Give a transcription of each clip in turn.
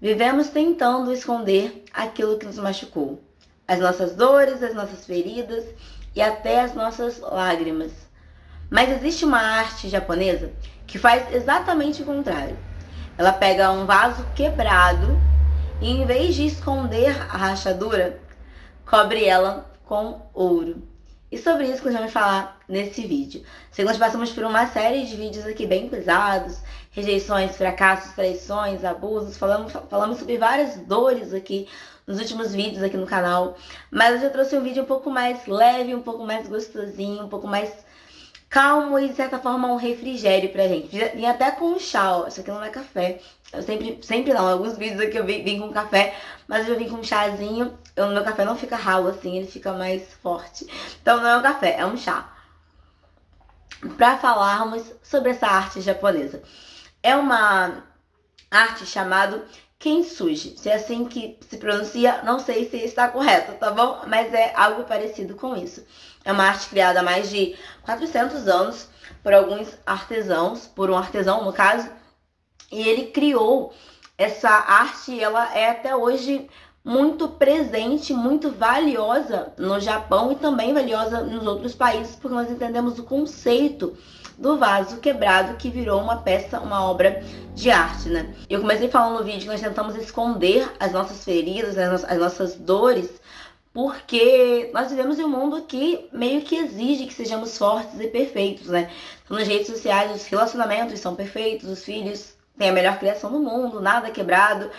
Vivemos tentando esconder aquilo que nos machucou, as nossas dores, as nossas feridas e até as nossas lágrimas. Mas existe uma arte japonesa que faz exatamente o contrário. Ela pega um vaso quebrado e, em vez de esconder a rachadura, cobre ela com ouro. E sobre isso que nós vamos falar nesse vídeo. Sei que nós passamos por uma série de vídeos aqui bem pesados, rejeições, fracassos, traições, abusos, falamos sobre várias dores aqui nos últimos vídeos aqui no canal, mas hoje eu trouxe um vídeo um pouco mais leve, um pouco mais gostosinho, um pouco mais calmo e de certa forma um refrigério pra gente. Vim até com um chá, ó. Isso aqui não é café. Eu sempre não, alguns vídeos aqui eu vim com café, mas eu vim com um chazinho. O meu café não fica ralo assim, ele fica mais forte. Então não é um café, é um chá. Pra falarmos sobre essa arte japonesa. É uma arte chamada Kintsugi. Se é assim que se pronuncia, não sei se está correto, tá bom? Mas é algo parecido com isso. É uma arte criada há mais de 400 anos por alguns artesãos, por um artesão no caso, e ele criou essa arte, ela é até hoje muito presente, muito valiosa no Japão e também valiosa nos outros países, porque nós entendemos o conceito do vaso quebrado que virou uma peça, uma obra de arte, né? Eu comecei falando no vídeo que nós tentamos esconder as nossas feridas, as nossas dores, porque nós vivemos em um mundo que meio que exige que sejamos fortes e perfeitos, né? Então, nas redes sociais, os relacionamentos são perfeitos, os filhos têm a melhor criação do mundo, nada quebrado,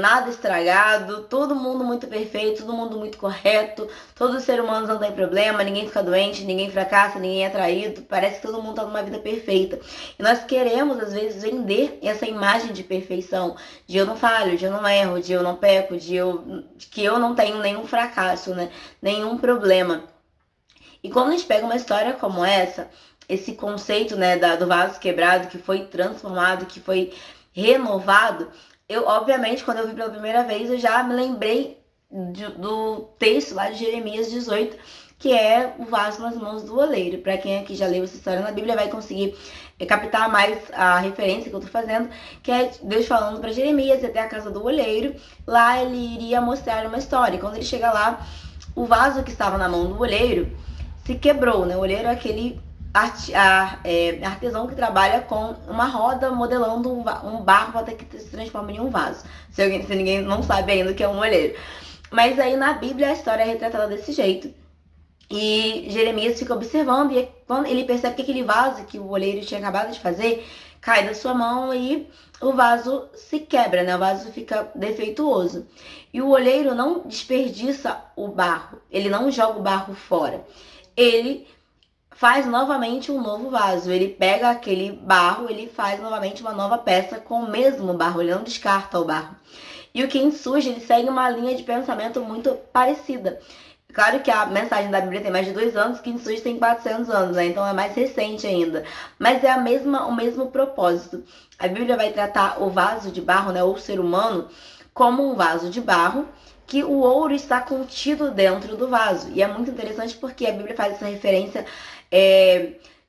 nada estragado, todo mundo muito perfeito, todo mundo muito correto, todos os seres humanos não tem problema, ninguém fica doente, ninguém fracassa, ninguém é traído, parece que todo mundo tá numa vida perfeita. E nós queremos, às vezes, vender essa imagem de perfeição, de eu não falho, de eu não erro, de eu não peco, de que eu não tenho nenhum fracasso, né? Nenhum problema. E quando a gente pega uma história como essa, esse conceito, né, do vaso quebrado, que foi transformado, que foi renovado, eu, obviamente, quando eu vi pela primeira vez, eu já me lembrei do texto lá de Jeremias 18, que é o vaso nas mãos do oleiro. Para quem aqui já leu essa história na Bíblia, vai conseguir captar mais a referência que eu tô fazendo, que é Deus falando para Jeremias ir até a casa do oleiro. Lá ele iria mostrar uma história. E quando ele chega lá, o vaso que estava na mão do oleiro se quebrou, né? O oleiro é aquele artesão que trabalha com uma roda modelando um barro até que se transforma em um vaso. Se ninguém não sabe ainda o que é um olheiro. Mas aí na Bíblia a história é retratada desse jeito. E Jeremias fica observando e quando ele percebe que aquele vaso que o olheiro tinha acabado de fazer cai da sua mão e o vaso se quebra, né? O vaso fica defeituoso. E o olheiro não desperdiça o barro, ele não joga o barro fora. Ele faz novamente um novo vaso. Ele pega aquele barro, ele faz novamente uma nova peça com o mesmo barro, ele não descarta o barro. E o Kintsugi, ele segue uma linha de pensamento muito parecida. Claro que a mensagem da Bíblia tem mais de 2 anos, o Kintsugi tem 400 anos, né? Então é mais recente ainda. Mas é o mesmo propósito. A Bíblia vai tratar o vaso de barro, né, ou o ser humano, como um vaso de barro, que o ouro está contido dentro do vaso. E é muito interessante porque a Bíblia faz essa referência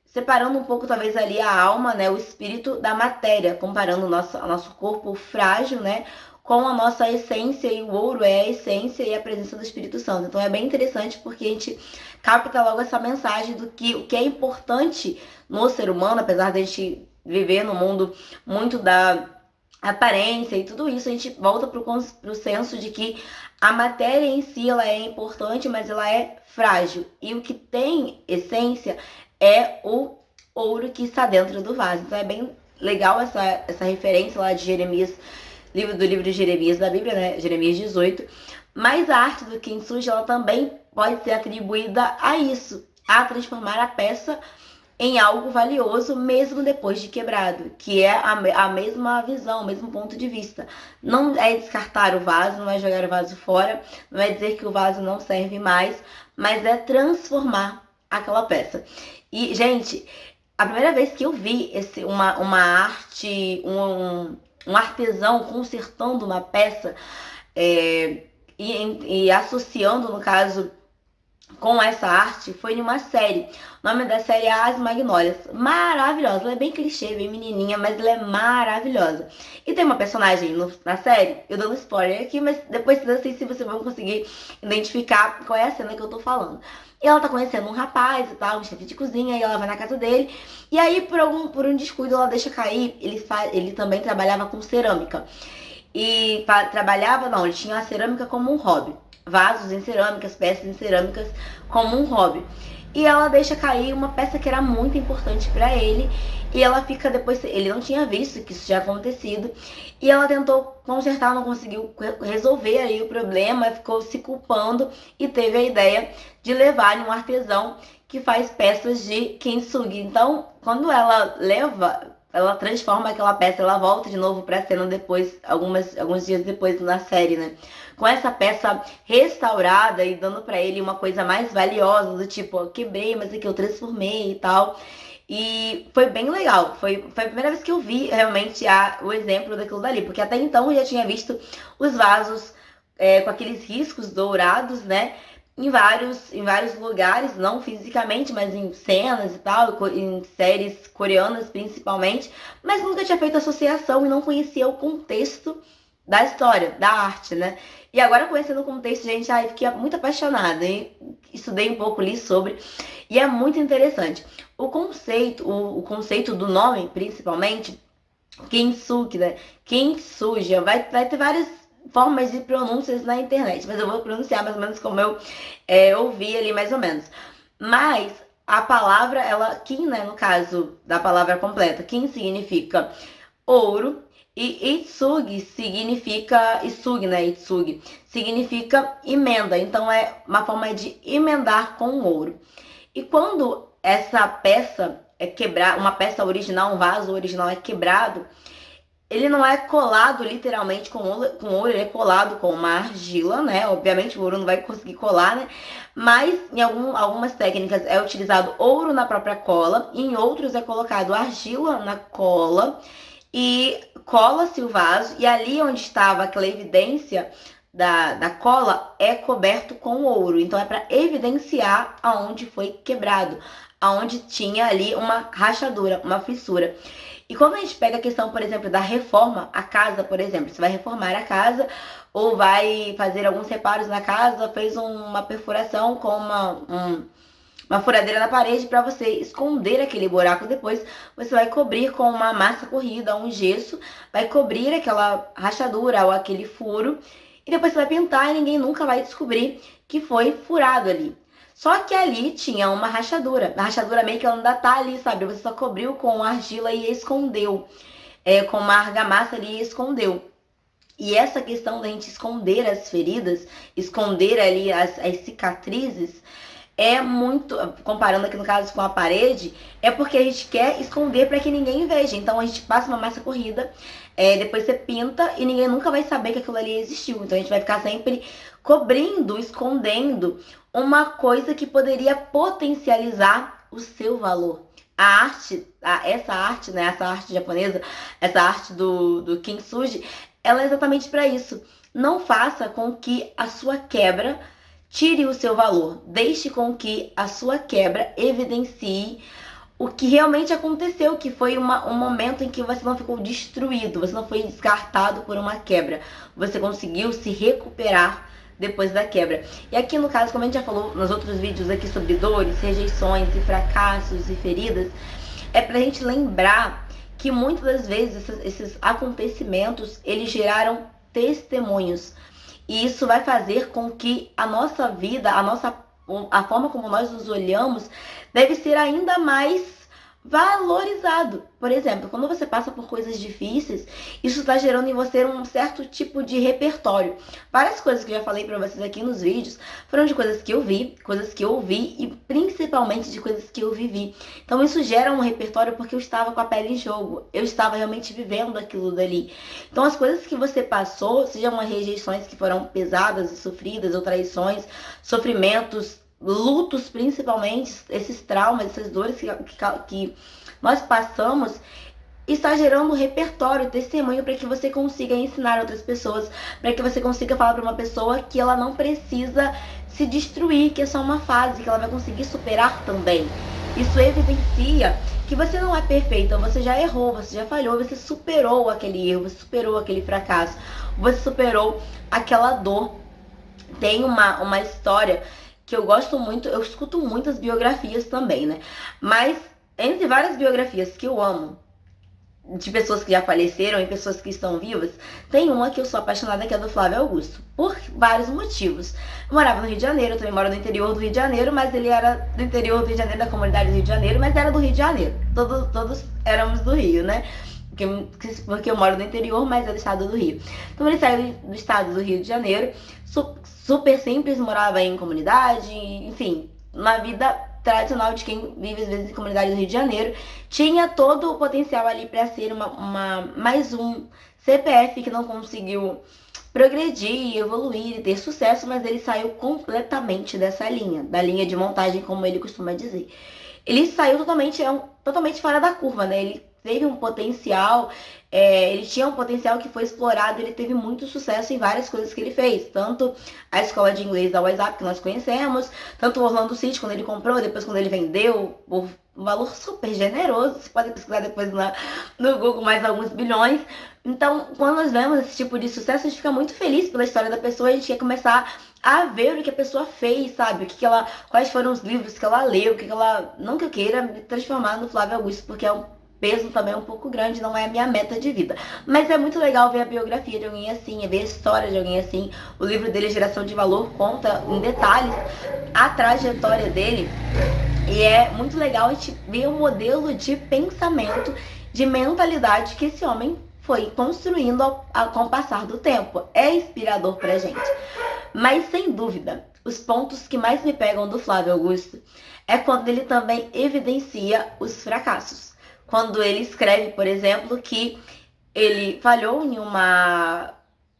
separando um pouco talvez ali a alma, né, o espírito da matéria, comparando o nosso corpo frágil, né, com a nossa essência, e o ouro é a essência e a presença do Espírito Santo. Então é bem interessante porque a gente capta logo essa mensagem do que o que é importante no ser humano, apesar de a gente viver no mundo muito da aparência e tudo isso, a gente volta pro senso de que a matéria em si ela é importante, mas ela é frágil. E o que tem essência é o ouro que está dentro do vaso. Então é bem legal essa referência lá de Jeremias, do livro de Jeremias da Bíblia, né? Jeremias 18. Mas a arte do Kintsugi, ela também pode ser atribuída a isso, a transformar a peça em algo valioso mesmo depois de quebrado, que é a mesma visão, o mesmo ponto de vista. Não é descartar o vaso, não é jogar o vaso fora, não é dizer que o vaso não serve mais, mas é transformar aquela peça. E, gente, a primeira vez que eu vi uma arte, um artesão consertando uma peça e associando, no caso, com essa arte foi em uma série. O nome da série é As Magnólias. Maravilhosa. Ela é bem clichê, bem menininha, mas ela é maravilhosa. E tem uma personagem na série, eu dando spoiler aqui, mas depois não sei se vocês vão conseguir identificar qual é a cena que eu tô falando. E ela tá conhecendo um rapaz e tal, um chefe de cozinha, e ela vai na casa dele. E aí, por um descuido, ela deixa cair. Ele também trabalhava com cerâmica. E trabalhava, não, ele tinha a cerâmica como um hobby. Vasos em cerâmicas, peças em cerâmicas como um hobby. E ela deixa cair uma peça que era muito importante para ele. E ela fica depois, ele não tinha visto que isso tinha acontecido. E ela tentou consertar, não conseguiu resolver aí o problema, ficou se culpando e teve a ideia de levar em um artesão que faz peças de kintsugi. Então, quando ela leva, ela transforma aquela peça, ela volta de novo pra cena depois, alguns dias depois na série, né? Com essa peça restaurada e dando pra ele uma coisa mais valiosa, do tipo, eu quebrei, mas aqui eu transformei e tal. E foi bem legal. Foi a primeira vez que eu vi realmente o exemplo daquilo dali, porque até então eu já tinha visto os vasos com aqueles riscos dourados, né? Em vários lugares, não fisicamente, mas em cenas e tal, em séries coreanas principalmente, mas nunca tinha feito associação e não conhecia o contexto da história, da arte, né? E agora conhecendo o contexto, gente, ai, fiquei muito apaixonada e estudei um pouco, li sobre, e é muito interessante. O conceito do nome, principalmente, Kintsugi, né? Kintsugi, vai ter várias formas de pronúncias na internet, mas eu vou pronunciar mais ou menos como eu ouvi ali mais ou menos. Mas a palavra, Kin, né, no caso da palavra completa, Kin significa ouro e Itsugi significa, Itsugi significa emenda, então é uma forma de emendar com ouro. E quando essa peça é quebrada, uma peça original, um vaso original é quebrado, ele não é colado literalmente com ouro, ele é colado com uma argila, né? Obviamente o ouro não vai conseguir colar, né? Mas em algumas técnicas é utilizado ouro na própria cola, em outros é colocado argila na cola e cola-se o vaso, e ali onde estava aquela evidência da cola é coberto com ouro. Então é para evidenciar aonde foi quebrado, aonde tinha ali uma rachadura, uma fissura. E quando a gente pega a questão, por exemplo, da reforma, a casa, por exemplo, você vai reformar a casa ou vai fazer alguns reparos na casa, fez uma perfuração com uma furadeira na parede, para você esconder aquele buraco depois, você vai cobrir com uma massa corrida, um gesso, vai cobrir aquela rachadura ou aquele furo, e depois você vai pintar e ninguém nunca vai descobrir que foi furado ali. Só que ali tinha uma rachadura. A rachadura meio que ela ainda tá ali, sabe? Você só cobriu com argila e escondeu. Com uma argamassa ali e escondeu. E essa questão da gente esconder as feridas, esconder ali as cicatrizes, é muito, comparando aqui no caso com a parede, é porque a gente quer esconder para que ninguém veja. Então a gente passa uma massa corrida, depois você pinta e ninguém nunca vai saber que aquilo ali existiu. Então a gente vai ficar sempre cobrindo, escondendo uma coisa que poderia potencializar o seu valor. Essa arte japonesa, essa arte do Kintsugi, ela é exatamente para isso. Não faça com que a sua quebra tire o seu valor. Deixe com que a sua quebra evidencie o que realmente aconteceu, que foi um momento em que você não ficou destruído, você não foi descartado por uma quebra. Você conseguiu se recuperar depois da quebra. E aqui no caso, como a gente já falou nos outros vídeos aqui sobre dores, rejeições e fracassos e feridas, é pra gente lembrar que muitas das vezes esses acontecimentos, eles geraram testemunhos. E isso vai fazer com que a nossa vida, a forma como nós nos olhamos, deve ser ainda mais valorizado. Por exemplo, quando você passa por coisas difíceis, isso está gerando em você um certo tipo de repertório. Várias coisas que eu já falei para vocês aqui nos vídeos foram de coisas que eu vi, coisas que eu ouvi e principalmente de coisas que eu vivi. Então isso gera um repertório porque eu estava com a pele em jogo, eu estava realmente vivendo aquilo dali. Então as coisas que você passou, sejam as rejeições que foram pesadas e sofridas, ou traições, sofrimentos, lutos principalmente, esses traumas, essas dores que nós passamos, está gerando um repertório, testemunho para que você consiga ensinar outras pessoas, para que você consiga falar para uma pessoa que ela não precisa se destruir, que é só uma fase, que ela vai conseguir superar também. Isso evidencia que você não é perfeita, você já errou, você já falhou, você superou aquele erro, você superou aquele fracasso, você superou aquela dor. Tem uma história que eu gosto muito, eu escuto muitas biografias também, né? Mas entre várias biografias que eu amo, de pessoas que já faleceram e pessoas que estão vivas, tem uma que eu sou apaixonada, que é do Flávio Augusto, por vários motivos. Eu morava no Rio de Janeiro, eu também moro no interior do Rio de Janeiro, mas ele era do interior do Rio de Janeiro, da comunidade do Rio de Janeiro, mas era do Rio de Janeiro. Todos éramos do Rio, né? Porque eu moro no interior, mas é do estado do Rio. Então ele saiu do estado do Rio de Janeiro, super simples, morava em comunidade, enfim, uma vida tradicional de quem vive às vezes em comunidade do Rio de Janeiro. Tinha todo o potencial ali para ser mais um CPF que não conseguiu progredir, evoluir e ter sucesso, mas ele saiu completamente dessa linha, da linha de montagem, como ele costuma dizer. Ele saiu totalmente fora da curva, né? Ele teve um potencial, ele tinha um potencial que foi explorado, ele teve muito sucesso em várias coisas que ele fez, tanto a escola de inglês da WhatsApp, que nós conhecemos, tanto o Orlando City, quando ele comprou, depois quando ele vendeu, por um valor super generoso, você pode pesquisar depois no Google, mais alguns bilhões. Então, quando nós vemos esse tipo de sucesso, a gente fica muito feliz pela história da pessoa, a gente quer começar a ver o que a pessoa fez, sabe? Quais foram os livros que ela leu, não que eu queira me transformar no Flávio Augusto, porque é um peso também um pouco grande, não é a minha meta de vida. Mas é muito legal ver a biografia de alguém assim, ver a história de alguém assim. O livro dele, Geração de Valor, conta em detalhes a trajetória dele. E é muito legal a gente ver o modelo de pensamento, de mentalidade que esse homem foi construindo com o passar do tempo. É inspirador pra gente. Mas, sem dúvida, os pontos que mais me pegam do Flávio Augusto é quando ele também evidencia os fracassos. Quando ele escreve, por exemplo, que ele falhou em uma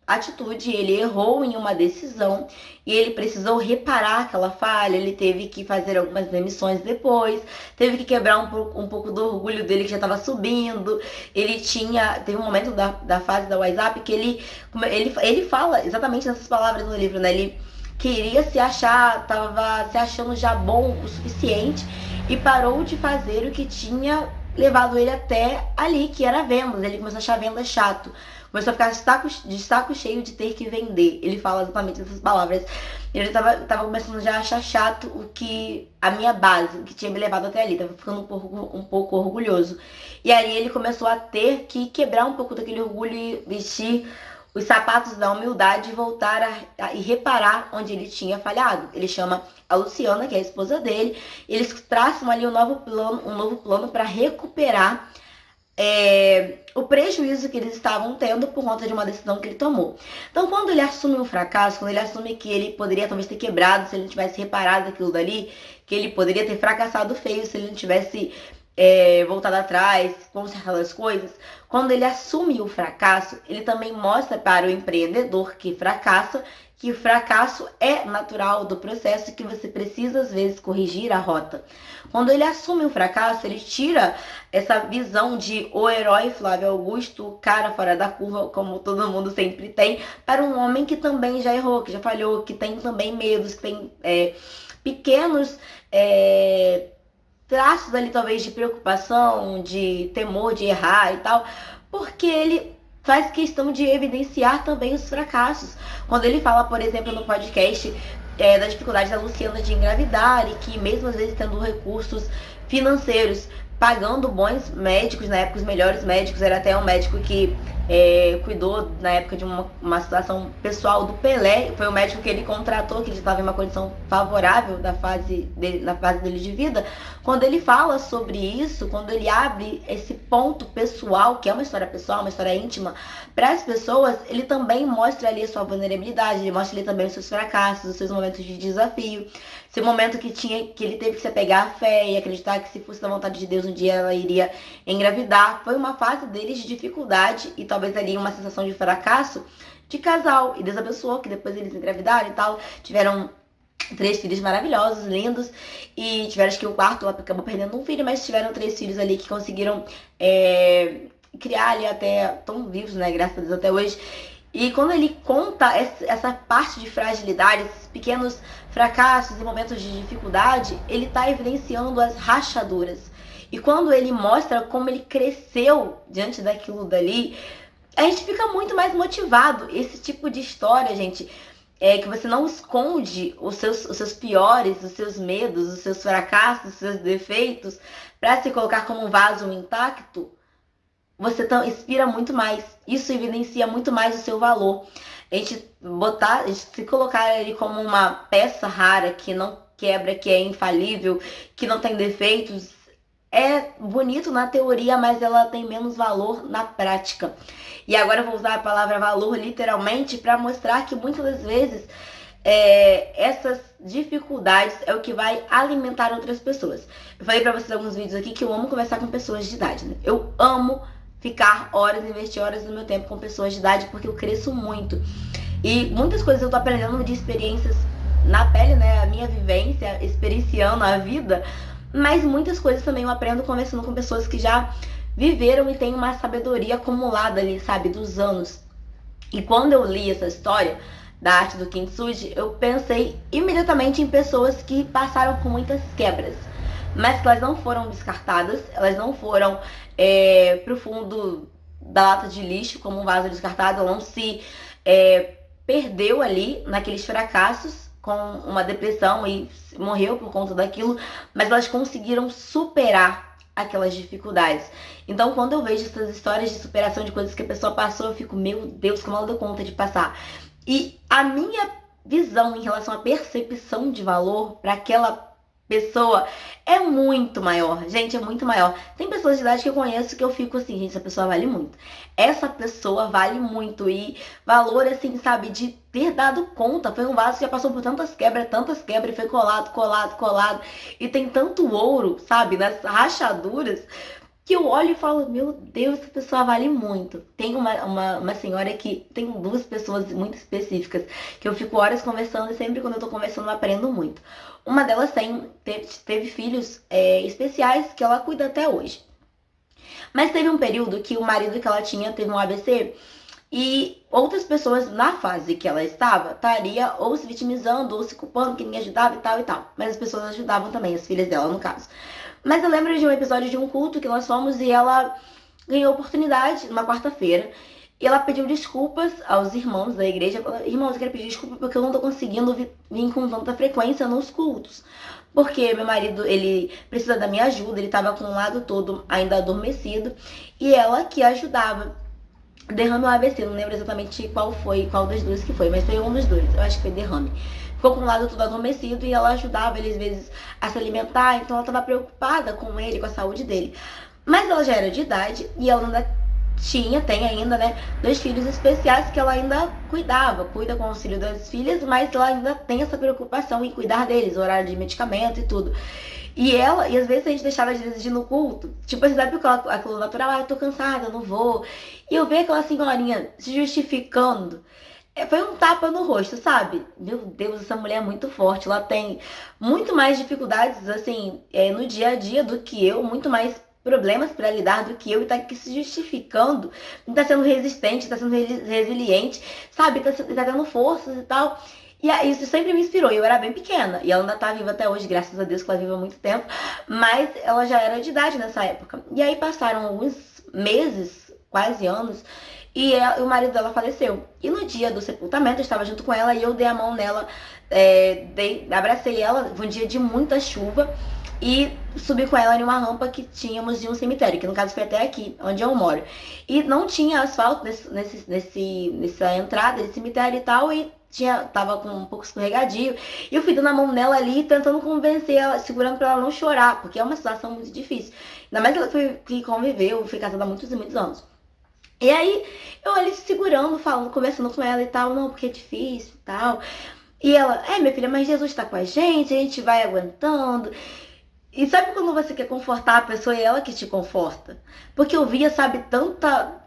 atitude, ele errou em uma decisão e ele precisou reparar aquela falha, ele teve que fazer algumas demissões depois, teve que quebrar um pouco do orgulho dele que já estava subindo. Teve um momento da fase da WhatsApp que ele fala exatamente nessas palavras no livro, né? Ele queria tava se achando já bom o suficiente e parou de fazer o que tinha levado ele até ali, que era vendas. Ele começou a achar vendas chato. Começou a ficar de saco cheio de ter que vender. Ele fala exatamente essas palavras. Ele tava começando já a achar chato a minha base, o que tinha me levado até ali. Tava ficando um pouco orgulhoso. E aí ele começou a ter que quebrar um pouco daquele orgulho e vestir os sapatos da humildade e voltar e reparar onde ele tinha falhado. Ele chama a Luciana, que é a esposa dele, e eles traçam ali um novo plano para recuperar o prejuízo que eles estavam tendo por conta de uma decisão que ele tomou. Então, quando ele assume um fracasso, quando ele assume que ele poderia talvez ter quebrado se ele não tivesse reparado aquilo dali, que ele poderia ter fracassado feio se ele não tivesse voltado atrás, consertado as coisas, quando ele assume o fracasso, ele também mostra para o empreendedor que fracassa, que o fracasso é natural do processo, que você precisa às vezes corrigir a rota. Quando ele assume o fracasso, ele tira essa visão de o herói Flávio Augusto, o cara fora da curva, como todo mundo sempre tem, para um homem que também já errou, que já falhou, que tem também medos, que tem pequenos traços ali talvez de preocupação, de temor de errar e tal, porque ele faz questão de evidenciar também os fracassos. Quando ele fala, por exemplo, no podcast da dificuldade da Luciana de engravidar e que mesmo às vezes tendo recursos financeiros, pagando bons médicos, na época os melhores médicos, era até um médico que cuidou na época de uma situação pessoal do Pelé, foi o médico que ele contratou, que ele estava em uma condição favorável na fase dele de vida. Quando ele fala sobre isso, quando ele abre esse ponto pessoal, que é uma história pessoal, uma história íntima, para as pessoas, ele também mostra ali a sua vulnerabilidade, ele mostra ali também os seus fracassos, os seus momentos de desafio, esse momento que ele teve que se apegar à fé e acreditar que se fosse da vontade de Deus, um dia ela iria engravidar. Foi uma fase deles de dificuldade e talvez ali uma sensação de fracasso de casal. E Deus abençoou que depois eles engravidaram e tal. Tiveram 3 filhos maravilhosos, lindos. E tiveram, acho que o quarto acabou perdendo um filho, mas tiveram 3 filhos ali que conseguiram criar ali até tão vivos, né, graças a Deus até hoje. E quando ele conta essa parte de fragilidade, esses pequenos fracassos e momentos de dificuldade, ele está evidenciando as rachaduras. E quando ele mostra como ele cresceu diante daquilo dali, a gente fica muito mais motivado. Esse tipo de história, gente, é que você não esconde os seus piores, os seus medos, os seus fracassos, os seus defeitos, para se colocar como um vaso intacto, você inspira muito mais. Isso evidencia muito mais o seu valor. A gente se colocar ele como uma peça rara, que não quebra, que é infalível, que não tem defeitos, é bonito na teoria, mas ela tem menos valor na prática. E agora eu vou usar a palavra valor literalmente para mostrar que muitas das vezes essas dificuldades é o que vai alimentar outras pessoas. Eu falei para vocês alguns vídeos aqui que eu amo conversar com pessoas de idade, né? Eu amo ficar horas, investir horas do meu tempo com pessoas de idade, porque eu cresço muito. E muitas coisas eu tô aprendendo de experiências na pele, né? A minha vivência, experienciando a vida. Mas muitas coisas também eu aprendo conversando com pessoas que já viveram e têm uma sabedoria acumulada ali, sabe, dos anos. E quando eu li essa história da arte do Kintsugi, eu pensei imediatamente em pessoas que passaram por muitas quebras, mas que elas não foram descartadas, elas não foram pro fundo da lata de lixo como um vaso descartado, ela não se perdeu ali naqueles fracassos com uma depressão e morreu por conta daquilo, mas elas conseguiram superar aquelas dificuldades. Então, quando eu vejo essas histórias de superação de coisas que a pessoa passou, eu fico, meu Deus, como ela deu conta de passar. E a minha visão em relação à percepção de valor para aquela pessoa é muito maior, gente, é muito maior. Tem pessoas de idade que eu conheço que eu fico assim, gente, essa pessoa vale muito. Essa pessoa vale muito. E valor, assim, sabe, de ter dado conta. Foi um vaso que já passou por tantas quebras, e foi colado. E tem tanto ouro, sabe, nas rachaduras, que eu olho e falo, meu Deus, essa pessoa vale muito. Tem uma senhora que tem duas pessoas muito específicas que eu fico horas conversando e sempre quando eu tô conversando eu aprendo muito. Uma delas teve filhos especiais que ela cuida até hoje. Mas teve um período que o marido que ela tinha teve um AVC e outras pessoas na fase que ela estava estaria ou se vitimizando ou se culpando que ninguém ajudava e tal e tal. Mas as pessoas ajudavam também, as filhas dela no caso. Mas eu lembro de um episódio de um culto que nós fomos e ela ganhou oportunidade numa quarta-feira. E ela pediu desculpas aos irmãos da igreja. Falou, irmãos, eu quero pedir desculpa porque eu não tô conseguindo vir com tanta frequência nos cultos. Porque meu marido, ele precisa da minha ajuda, ele tava com o lado todo ainda adormecido. E ela que ajudava. Derrame ou AVC, não lembro exatamente qual das duas que foi, mas foi um dos dois, eu acho que foi derrame. Ficou com o lado todo adormecido e ela ajudava ele às vezes a se alimentar, então ela estava preocupada com ele, com a saúde dele. Mas ela já era de idade e ela ainda tem ainda, né, 2 filhos especiais que ela ainda cuida com o auxílio das filhas, mas ela ainda tem essa preocupação em cuidar deles, horário de medicamento e tudo. E às vezes a gente deixava às vezes de ir no culto, tipo assim, sabe aquilo natural, eu tô cansada, eu não vou. E eu vi aquela senhorinha se justificando. Foi um tapa no rosto, sabe? Meu Deus, essa mulher é muito forte. Ela tem muito mais dificuldades, assim, no dia a dia do que eu, muito mais problemas para lidar do que eu, e tá aqui se justificando, tá sendo resistente, tá sendo resiliente, sabe? Tá tendo forças e tal. E isso sempre me inspirou. Eu era bem pequena. E ela ainda tá viva até hoje, graças a Deus que ela vive há muito tempo. Mas ela já era de idade nessa época. E aí passaram alguns meses, quase anos, e o marido dela faleceu. E no dia do sepultamento, eu estava junto com ela e eu dei a mão nela, abracei ela, foi um dia de muita chuva. E subi com ela em uma rampa que tínhamos de um cemitério, que no caso foi até aqui, onde eu moro. E não tinha asfalto nessa entrada desse cemitério e tal, e tava com um pouco escorregadio. E eu fui dando a mão nela ali, tentando convencer ela, segurando pra ela não chorar, porque é uma situação muito difícil. Ainda mais que ela que conviveu, foi casada há muitos e muitos anos. E aí, eu ali segurando, falando, conversando com ela e tal, não, porque é difícil e tal. E ela, minha filha, mas Jesus tá com a gente vai aguentando. E sabe quando você quer confortar a pessoa e ela que te conforta? Porque eu via, sabe,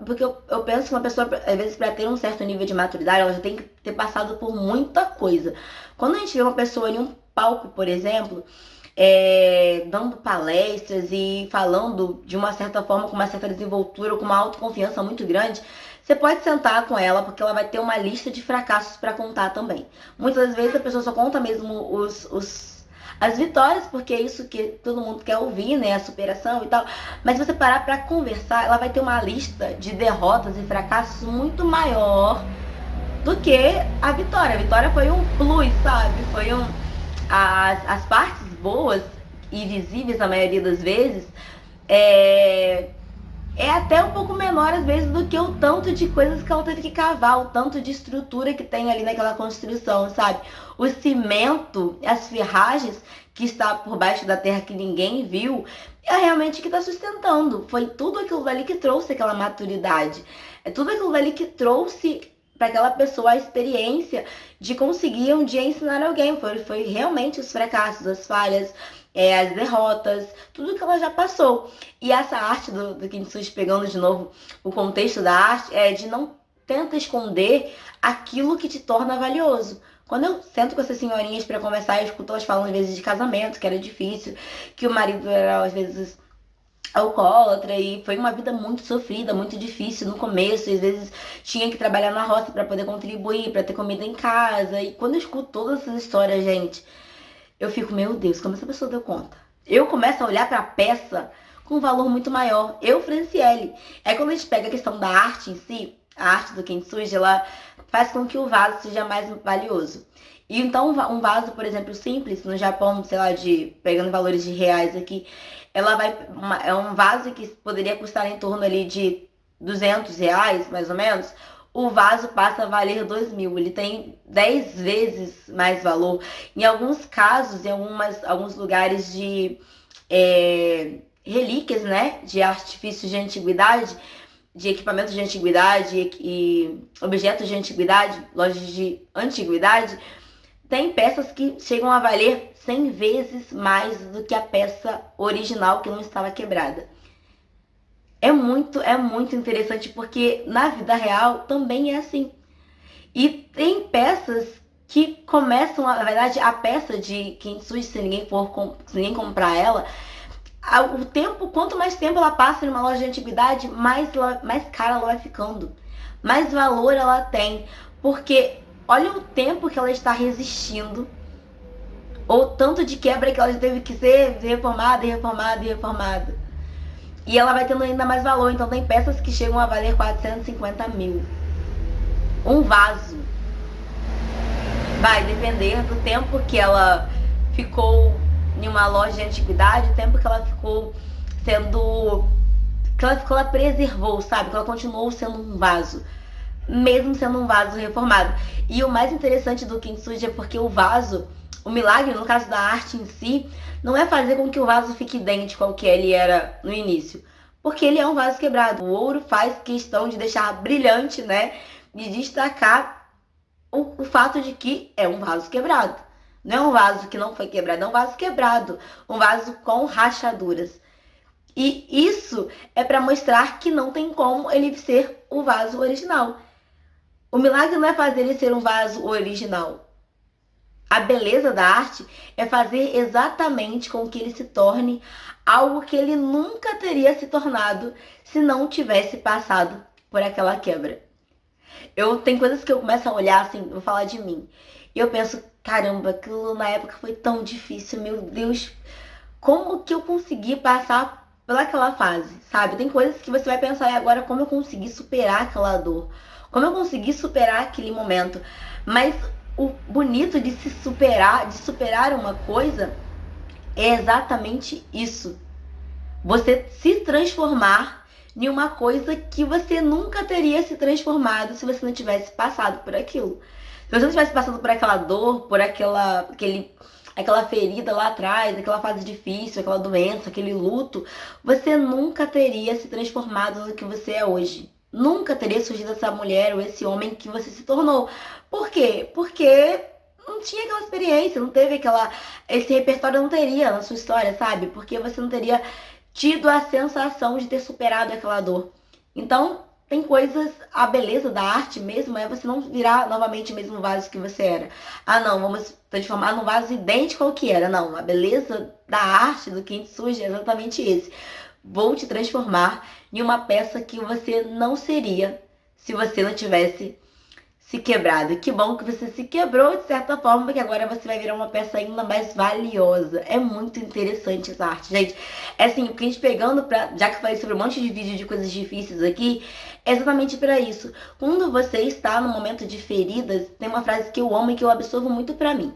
Porque eu penso que uma pessoa, às vezes, para ter um certo nível de maturidade, ela já tem que ter passado por muita coisa. Quando a gente vê uma pessoa em um palco, por exemplo, dando palestras e falando de uma certa forma, com uma certa desenvoltura, com uma autoconfiança muito grande, você pode sentar com ela, porque ela vai ter uma lista de fracassos para contar também. Muitas vezes a pessoa só conta mesmo as vitórias, porque é isso que todo mundo quer ouvir, né? A superação e tal. Mas se você parar para conversar, ela vai ter uma lista de derrotas e fracassos muito maior do que a vitória. A vitória foi um plus, sabe? Foi as partes boas e visíveis, a maioria das vezes, é até um pouco menor às vezes do que o tanto de coisas que ela teve que cavar, o tanto de estrutura que tem ali naquela construção, sabe? O cimento, as ferragens que está por baixo da terra que ninguém viu, é realmente que está sustentando. Foi tudo aquilo dali que trouxe aquela maturidade. É tudo aquilo dali que trouxe para aquela pessoa a experiência de conseguir um dia ensinar alguém. Foi realmente os fracassos, as falhas, as derrotas, tudo que ela já passou. E essa arte do Kintsugi, pegando de novo o contexto da arte, é de não tenta esconder aquilo que te torna valioso. Quando eu sento com essas senhorinhas para conversar, eu escuto elas falando às vezes de casamento, que era difícil, que o marido era às vezes alcoólatra e foi uma vida muito sofrida, muito difícil no começo, e às vezes tinha que trabalhar na roça para poder contribuir, para ter comida em casa. E quando eu escuto todas essas histórias, gente, eu fico, meu Deus, como essa pessoa deu conta? Eu começo a olhar para a peça com um valor muito maior. Eu, Franciele. Aí quando a gente pega a questão da arte em si, a arte do Kintsugi, ela faz com que o vaso seja mais valioso. E então um vaso, por exemplo, simples, no Japão, sei lá, pegando valores de reais aqui, é um vaso que poderia custar em torno ali de R$ 200, mais ou menos. O vaso passa a valer 2.000. Ele tem 10 vezes mais valor. Em alguns casos, em alguns lugares de relíquias, né? De artifícios de antiguidade, de equipamentos de antiguidade e objetos de antiguidade, lojas de antiguidade, tem peças que chegam a valer 100 vezes mais do que a peça original que não estava quebrada. É muito interessante, porque na vida real também é assim. E tem peças que começam, na verdade, a peça de Kintsugi, se ninguém comprar ela, quanto mais tempo ela passa em uma loja de antiguidade, mais cara ela vai ficando. Mais valor ela tem. Porque olha o tempo que ela está resistindo, ou tanto de quebra que ela teve que ser reformada. E ela vai tendo ainda mais valor. Então tem peças que chegam a valer 450 mil. Um vaso. Vai depender do tempo que ela ficou em uma loja de antiguidade, o tempo que ela ficou ela preservou, sabe? Que ela continuou sendo um vaso, mesmo sendo um vaso reformado. E o mais interessante do Kintsugi é porque o vaso, o milagre, no caso da arte em si, não é fazer com que o vaso fique idêntico ao que ele era no início, porque ele é um vaso quebrado. O ouro faz questão de deixar brilhante, né? De destacar o fato de que é um vaso quebrado. Não é um vaso que não foi quebrado, é um vaso quebrado. Um vaso com rachaduras. E isso é para mostrar que não tem como ele ser o vaso original. O milagre não é fazer ele ser um vaso original. A beleza da arte é fazer exatamente com que ele se torne algo que ele nunca teria se tornado se não tivesse passado por aquela quebra. Tem coisas que eu começo a olhar assim, vou falar de mim, e eu penso, caramba, aquilo na época foi tão difícil, meu Deus, como que eu consegui passar pelaquela fase, sabe? Tem coisas que você vai pensar, e agora como eu consegui superar aquela dor? Como eu consegui superar aquele momento? Mas o bonito de superar uma coisa, é exatamente isso. Você se transformar em uma coisa que você nunca teria se transformado se você não tivesse passado por aquilo. Se você não tivesse passado por aquela dor, por aquela ferida lá atrás, aquela fase difícil, aquela doença, aquele luto, você nunca teria se transformado no que você é hoje. Nunca teria surgido essa mulher ou esse homem que você se tornou. Por quê? Porque não tinha aquela experiência, não teve esse repertório, não teria na sua história, sabe? Porque você não teria tido a sensação de ter superado aquela dor. Então, tem coisas, a beleza da arte mesmo é você não virar novamente o mesmo vaso que você era. Ah, não, vamos transformar num vaso idêntico ao que era. Não, a beleza da arte, do kintsugi é exatamente esse. Vou te transformar em uma peça que você não seria se você não tivesse se quebrado. Que bom que você se quebrou de certa forma, porque agora você vai virar uma peça ainda mais valiosa. É muito interessante essa arte, gente. É assim, o que a gente pegando pra. Já que eu falei sobre um monte de vídeo de coisas difíceis aqui, é exatamente para isso. Quando você está num momento de feridas, tem uma frase que eu amo e que eu absorvo muito pra mim.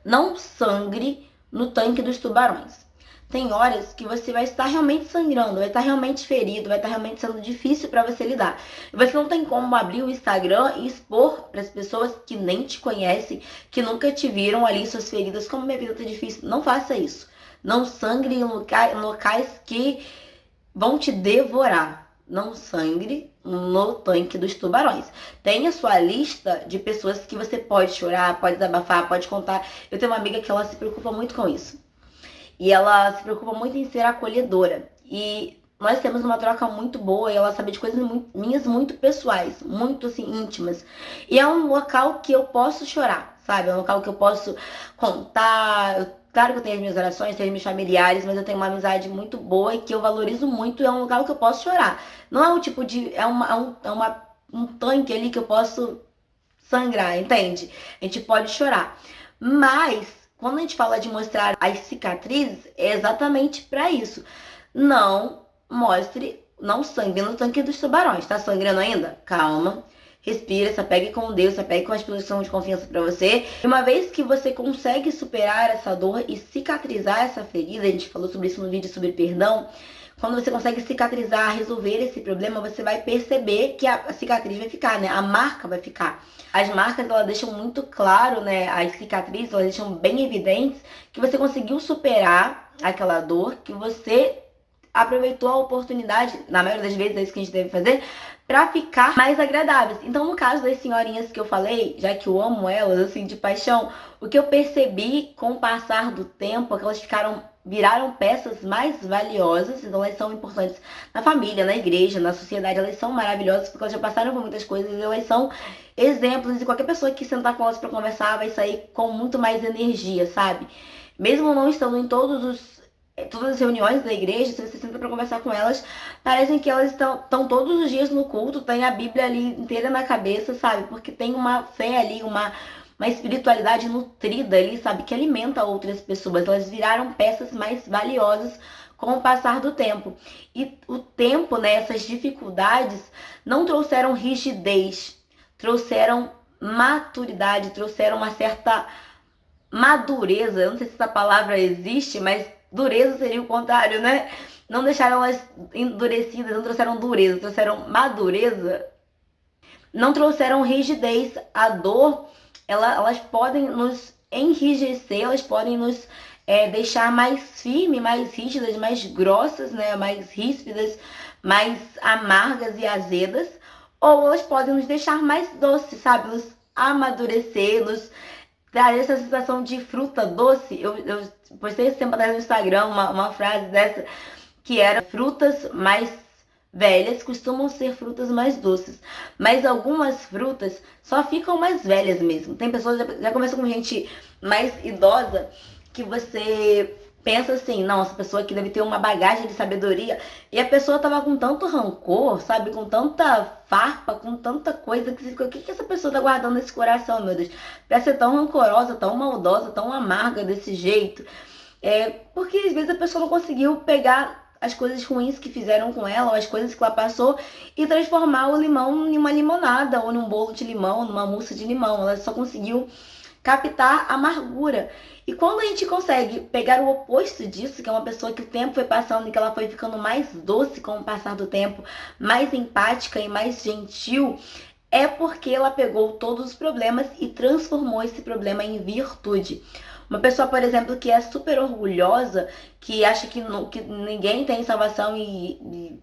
Não sangre no tanque dos tubarões. Tem horas que você vai estar realmente sangrando, vai estar realmente ferido, vai estar realmente sendo difícil para você lidar. E você não tem como abrir o Instagram e expor para as pessoas que nem te conhecem, que nunca te viram ali suas feridas, como minha vida tá difícil. Não faça isso. Não sangre em locais que vão te devorar. Não sangre no tanque dos tubarões. Tenha sua lista de pessoas que você pode chorar, pode desabafar, pode contar. Eu tenho uma amiga que ela se preocupa muito com isso. E ela se preocupa muito em ser acolhedora. E nós temos uma troca muito boa e ela sabe de coisas minhas muito pessoais, muito assim, íntimas. E é um local que eu posso chorar, sabe? É um local que eu posso contar. Claro que eu tenho as minhas orações, tenho os meus familiares, mas eu tenho uma amizade muito boa e que eu valorizo muito. E é um local que eu posso chorar. Não é um tipo de. Um tanque ali que eu posso sangrar, entende? A gente pode chorar. Mas quando a gente fala de mostrar as cicatrizes, é exatamente para isso. Não mostre, não sangue no tanque dos tubarões. Tá sangrando ainda? Calma. Respira, se apegue com Deus, se apegue com as pessoas que são de confiança para você. E uma vez que você consegue superar essa dor e cicatrizar essa ferida, a gente falou sobre isso no vídeo sobre perdão, quando você consegue cicatrizar, resolver esse problema, você vai perceber que a cicatriz vai ficar, né? A marca vai ficar. As marcas, elas deixam muito claro, né? As cicatrizes, elas deixam bem evidentes que você conseguiu superar aquela dor, que você aproveitou a oportunidade, na maioria das vezes é isso que a gente deve fazer, pra ficar mais agradáveis. Então, no caso das senhorinhas que eu falei, já que eu amo elas, assim, de paixão, o que eu percebi com o passar do tempo é que elas viraram peças mais valiosas, então elas são importantes na família, na igreja, na sociedade, elas são maravilhosas porque elas já passaram por muitas coisas e elas são exemplos e qualquer pessoa que sentar com elas pra conversar vai sair com muito mais energia, sabe? Mesmo não estando em todas as reuniões da igreja, se você senta pra conversar com elas, parecem que elas estão todos os dias no culto, tem a Bíblia ali inteira na cabeça, sabe? Porque tem uma fé ali, uma espiritualidade nutrida ali, sabe? Que alimenta outras pessoas. Elas viraram peças mais valiosas com o passar do tempo. E o tempo, né, essas dificuldades não trouxeram rigidez, trouxeram maturidade, trouxeram uma certa madureza. Eu não sei se essa palavra existe, mas dureza seria o contrário, né? Não deixaram elas endurecidas, não trouxeram dureza, trouxeram madureza. Não trouxeram rigidez. A dor, elas podem nos enrijecer, elas podem nos deixar mais firmes, mais rígidas, mais grossas, né? Mais ríspidas, mais amargas e azedas. Ou elas podem nos deixar mais doces, sabe? Nos amadurecer, nos dar essa sensação de fruta doce. Eu postei esse tempo atrás no Instagram uma frase dessa, que era: frutas mais velhas costumam ser frutas mais doces, mas algumas frutas só ficam mais velhas mesmo. Tem pessoas, já conversou com gente mais idosa, que você pensa assim, não, essa pessoa aqui deve ter uma bagagem de sabedoria, e a pessoa tava com tanto rancor, sabe, com tanta farpa, com tanta coisa, que você fica, o que essa pessoa tá guardando nesse coração, meu Deus, pra ser tão rancorosa, tão maldosa, tão amarga desse jeito? Porque às vezes a pessoa não conseguiu pegar as coisas ruins que fizeram com ela, ou as coisas que ela passou, e transformar o limão em uma limonada, ou num bolo de limão, numa mousse de limão. Ela só conseguiu captar a amargura. E quando a gente consegue pegar o oposto disso, que é uma pessoa que o tempo foi passando e que ela foi ficando mais doce com o passar do tempo, mais empática e mais gentil, é porque ela pegou todos os problemas e transformou esse problema em virtude. Uma pessoa, por exemplo, que é super orgulhosa, que acha que ninguém tem salvação e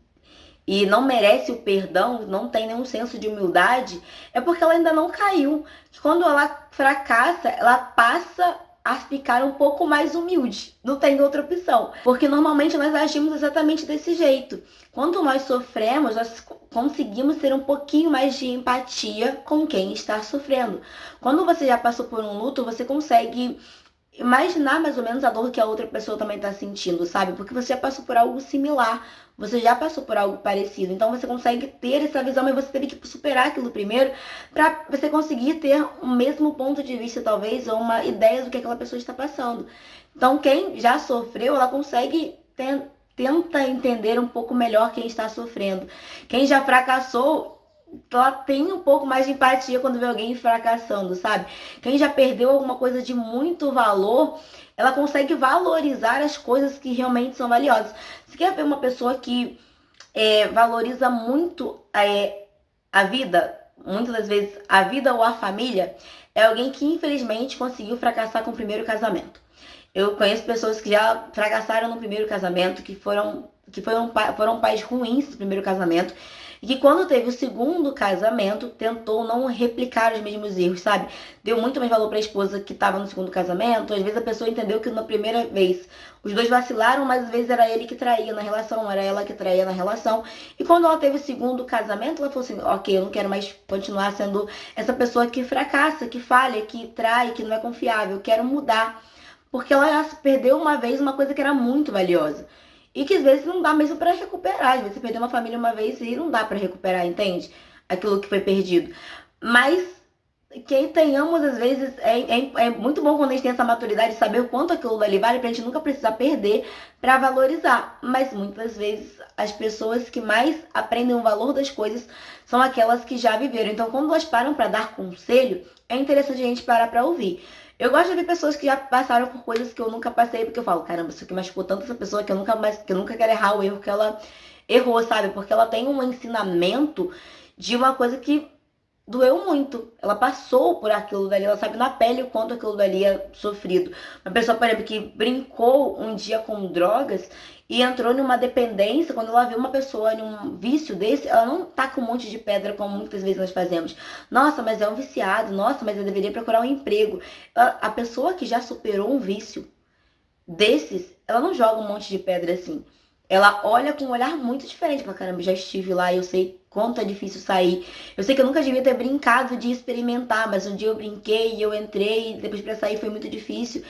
não merece o perdão, não tem nenhum senso de humildade, é porque ela ainda não caiu. Quando ela fracassa, ela passa a ficar um pouco mais humilde. Não tem outra opção. Porque normalmente nós agimos exatamente desse jeito. Quando nós sofremos, nós conseguimos ter um pouquinho mais de empatia com quem está sofrendo. Quando você já passou por um luto, você consegue imaginar mais ou menos a dor que a outra pessoa também está sentindo, sabe? Porque você já passou por algo similar, você já passou por algo parecido. Então você consegue ter essa visão, mas você teve que superar aquilo primeiro para você conseguir ter o mesmo ponto de vista, talvez, ou uma ideia do que aquela pessoa está passando. Então quem já sofreu, ela consegue tenta entender um pouco melhor quem está sofrendo. Quem já fracassou, ela tem um pouco mais de empatia quando vê alguém fracassando, sabe? Quem já perdeu alguma coisa de muito valor, ela consegue valorizar as coisas que realmente são valiosas. Você quer ver uma pessoa que valoriza muito a vida, muitas das vezes a vida ou a família, é alguém que infelizmente conseguiu fracassar com o primeiro casamento. Eu conheço pessoas que já fracassaram no primeiro casamento, que foram pais ruins no primeiro casamento, e que quando teve o segundo casamento, tentou não replicar os mesmos erros, sabe? Deu muito mais valor para a esposa que estava no segundo casamento. Às vezes a pessoa entendeu que na primeira vez os dois vacilaram, mas às vezes era ele que traía na relação, era ela que traía na relação. E quando ela teve o segundo casamento, ela falou assim, ok, eu não quero mais continuar sendo essa pessoa que fracassa, que falha, que trai, que não é confiável, eu quero mudar. Porque ela perdeu uma vez uma coisa que era muito valiosa. E que às vezes não dá mesmo pra recuperar. Às vezes você perdeu uma família uma vez e não dá pra recuperar, entende? Aquilo que foi perdido. Mas que tenhamos, às vezes, é muito bom quando a gente tem essa maturidade de saber o quanto aquilo dali vale pra gente nunca precisar perder pra valorizar. Mas muitas vezes as pessoas que mais aprendem o valor das coisas são aquelas que já viveram. Então, quando elas param pra dar conselho, é interessante a gente parar pra ouvir. Eu gosto de ver pessoas que já passaram por coisas que eu nunca passei, porque eu falo, caramba, isso aqui machucou tanto essa pessoa que eu nunca quero errar o erro que ela errou, sabe? Porque ela tem um ensinamento de uma coisa que doeu muito. Ela passou por aquilo dali, ela sabe na pele o quanto aquilo dali é sofrido. Uma pessoa, por exemplo, que brincou um dia com drogas e entrou numa dependência, quando ela vê uma pessoa em um vício desse, ela não tá com um monte de pedra como muitas vezes nós fazemos. Nossa, mas é um viciado. Nossa, mas eu deveria procurar um emprego. A pessoa que já superou um vício desses, ela não joga um monte de pedra assim. Ela olha com um olhar muito diferente. Fala, caramba, já estive lá, eu sei quanto é difícil sair. Eu sei que eu nunca devia ter brincado de experimentar, mas um dia eu brinquei, eu entrei, e depois pra sair foi muito difícil.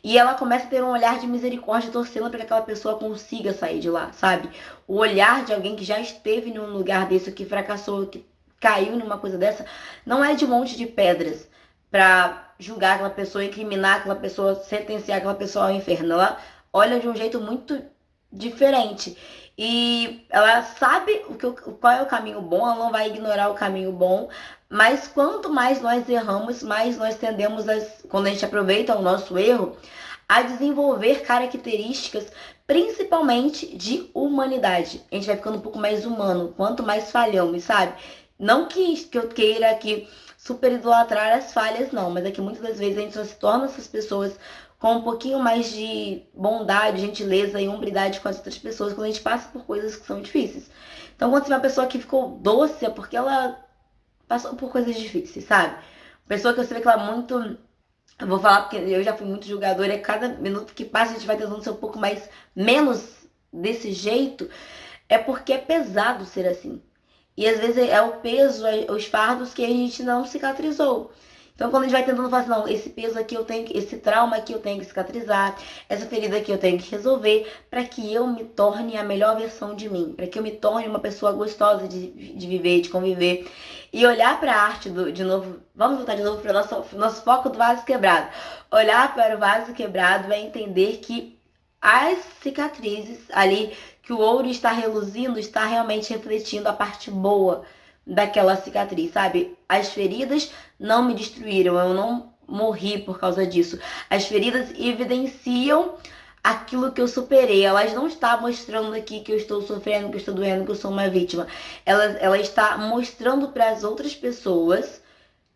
E ela começa a ter um olhar de misericórdia, torcendo para que aquela pessoa consiga sair de lá, sabe? O olhar de alguém que já esteve num lugar desse, que fracassou, que caiu numa coisa dessa, não é de um monte de pedras pra julgar aquela pessoa, incriminar aquela pessoa, sentenciar aquela pessoa ao inferno. Ela olha de um jeito muito diferente. E ela sabe qual é o caminho bom, ela não vai ignorar o caminho bom, mas quanto mais nós erramos, mais nós tendemos, quando a gente aproveita o nosso erro, a desenvolver características, principalmente de humanidade. A gente vai ficando um pouco mais humano, quanto mais falhamos, sabe? Não que eu queira aqui super idolatrar as falhas, não, mas é que muitas das vezes a gente só se torna essas pessoas com um pouquinho mais de bondade, gentileza e hombridade com as outras pessoas quando a gente passa por coisas que são difíceis. Então, quando você vê uma pessoa que ficou doce, é porque ela passou por coisas difíceis, sabe? Pessoa que você vê que ela muito... Eu vou falar porque eu já fui muito julgadora, e cada minuto que passa a gente vai tentando ser um pouco mais... menos desse jeito, é porque é pesado ser assim. E às vezes é o peso, os fardos que a gente não cicatrizou. Então, quando a gente vai tentando falar assim, não, esse peso aqui eu tenho, esse trauma aqui eu tenho que cicatrizar, essa ferida aqui eu tenho que resolver, para que eu me torne a melhor versão de mim, para que eu me torne uma pessoa gostosa de viver, de conviver. E olhar para a arte, de novo, vamos voltar de novo para o nosso foco do vaso quebrado. Olhar para o vaso quebrado é entender que as cicatrizes ali, que o ouro está reluzindo, está realmente refletindo a parte boa daquela cicatriz, sabe? As feridas não me destruíram, eu não morri por causa disso. As feridas evidenciam aquilo que eu superei. Elas não estão mostrando aqui que eu estou sofrendo, que eu estou doendo, que eu sou uma vítima. Ela está mostrando para as outras pessoas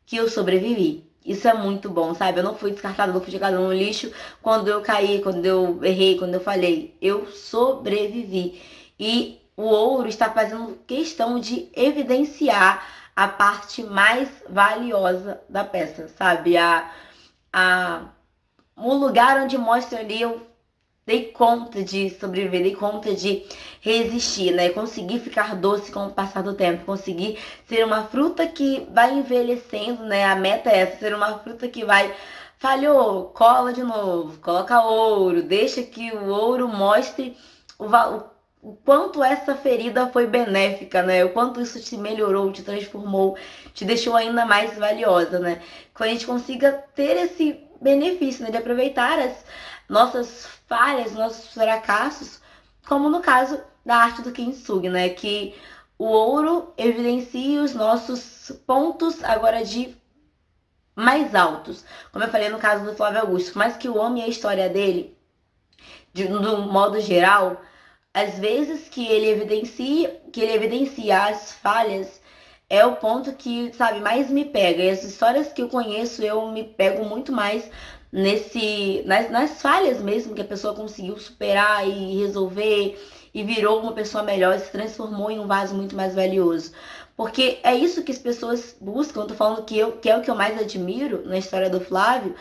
que eu sobrevivi. Isso é muito bom, sabe? Eu não fui descartada, não fui jogada no lixo quando eu caí, quando eu errei, quando eu falhei. Eu sobrevivi. E o ouro está fazendo questão de evidenciar a parte mais valiosa da peça, sabe? um lugar onde mostra ali eu dei conta de sobreviver, dei conta de resistir, né? Conseguir ficar doce com o passar do tempo, conseguir ser uma fruta que vai envelhecendo, né? A meta é essa, ser uma fruta que vai falhou, cola de novo, coloca ouro, deixa que o ouro mostre o quanto essa ferida foi benéfica, né? O quanto isso te melhorou, te transformou, te deixou ainda mais valiosa, né? Que a gente consiga ter esse benefício, né? De aproveitar as nossas falhas, nossos fracassos, como no caso da arte do Kintsugi, né? Que o ouro evidencia os nossos pontos agora de mais altos. Como eu falei no caso do Flávio Augusto, mas que o homem e a história dele, de um modo geral, às vezes que ele evidencia as falhas é o ponto que, sabe, mais me pega. E as histórias que eu conheço, eu me pego muito mais nas falhas mesmo que a pessoa conseguiu superar e resolver e virou uma pessoa melhor e se transformou em um vaso muito mais valioso. Porque é isso que as pessoas buscam. Eu tô falando que é o que eu mais admiro na história do Flávio,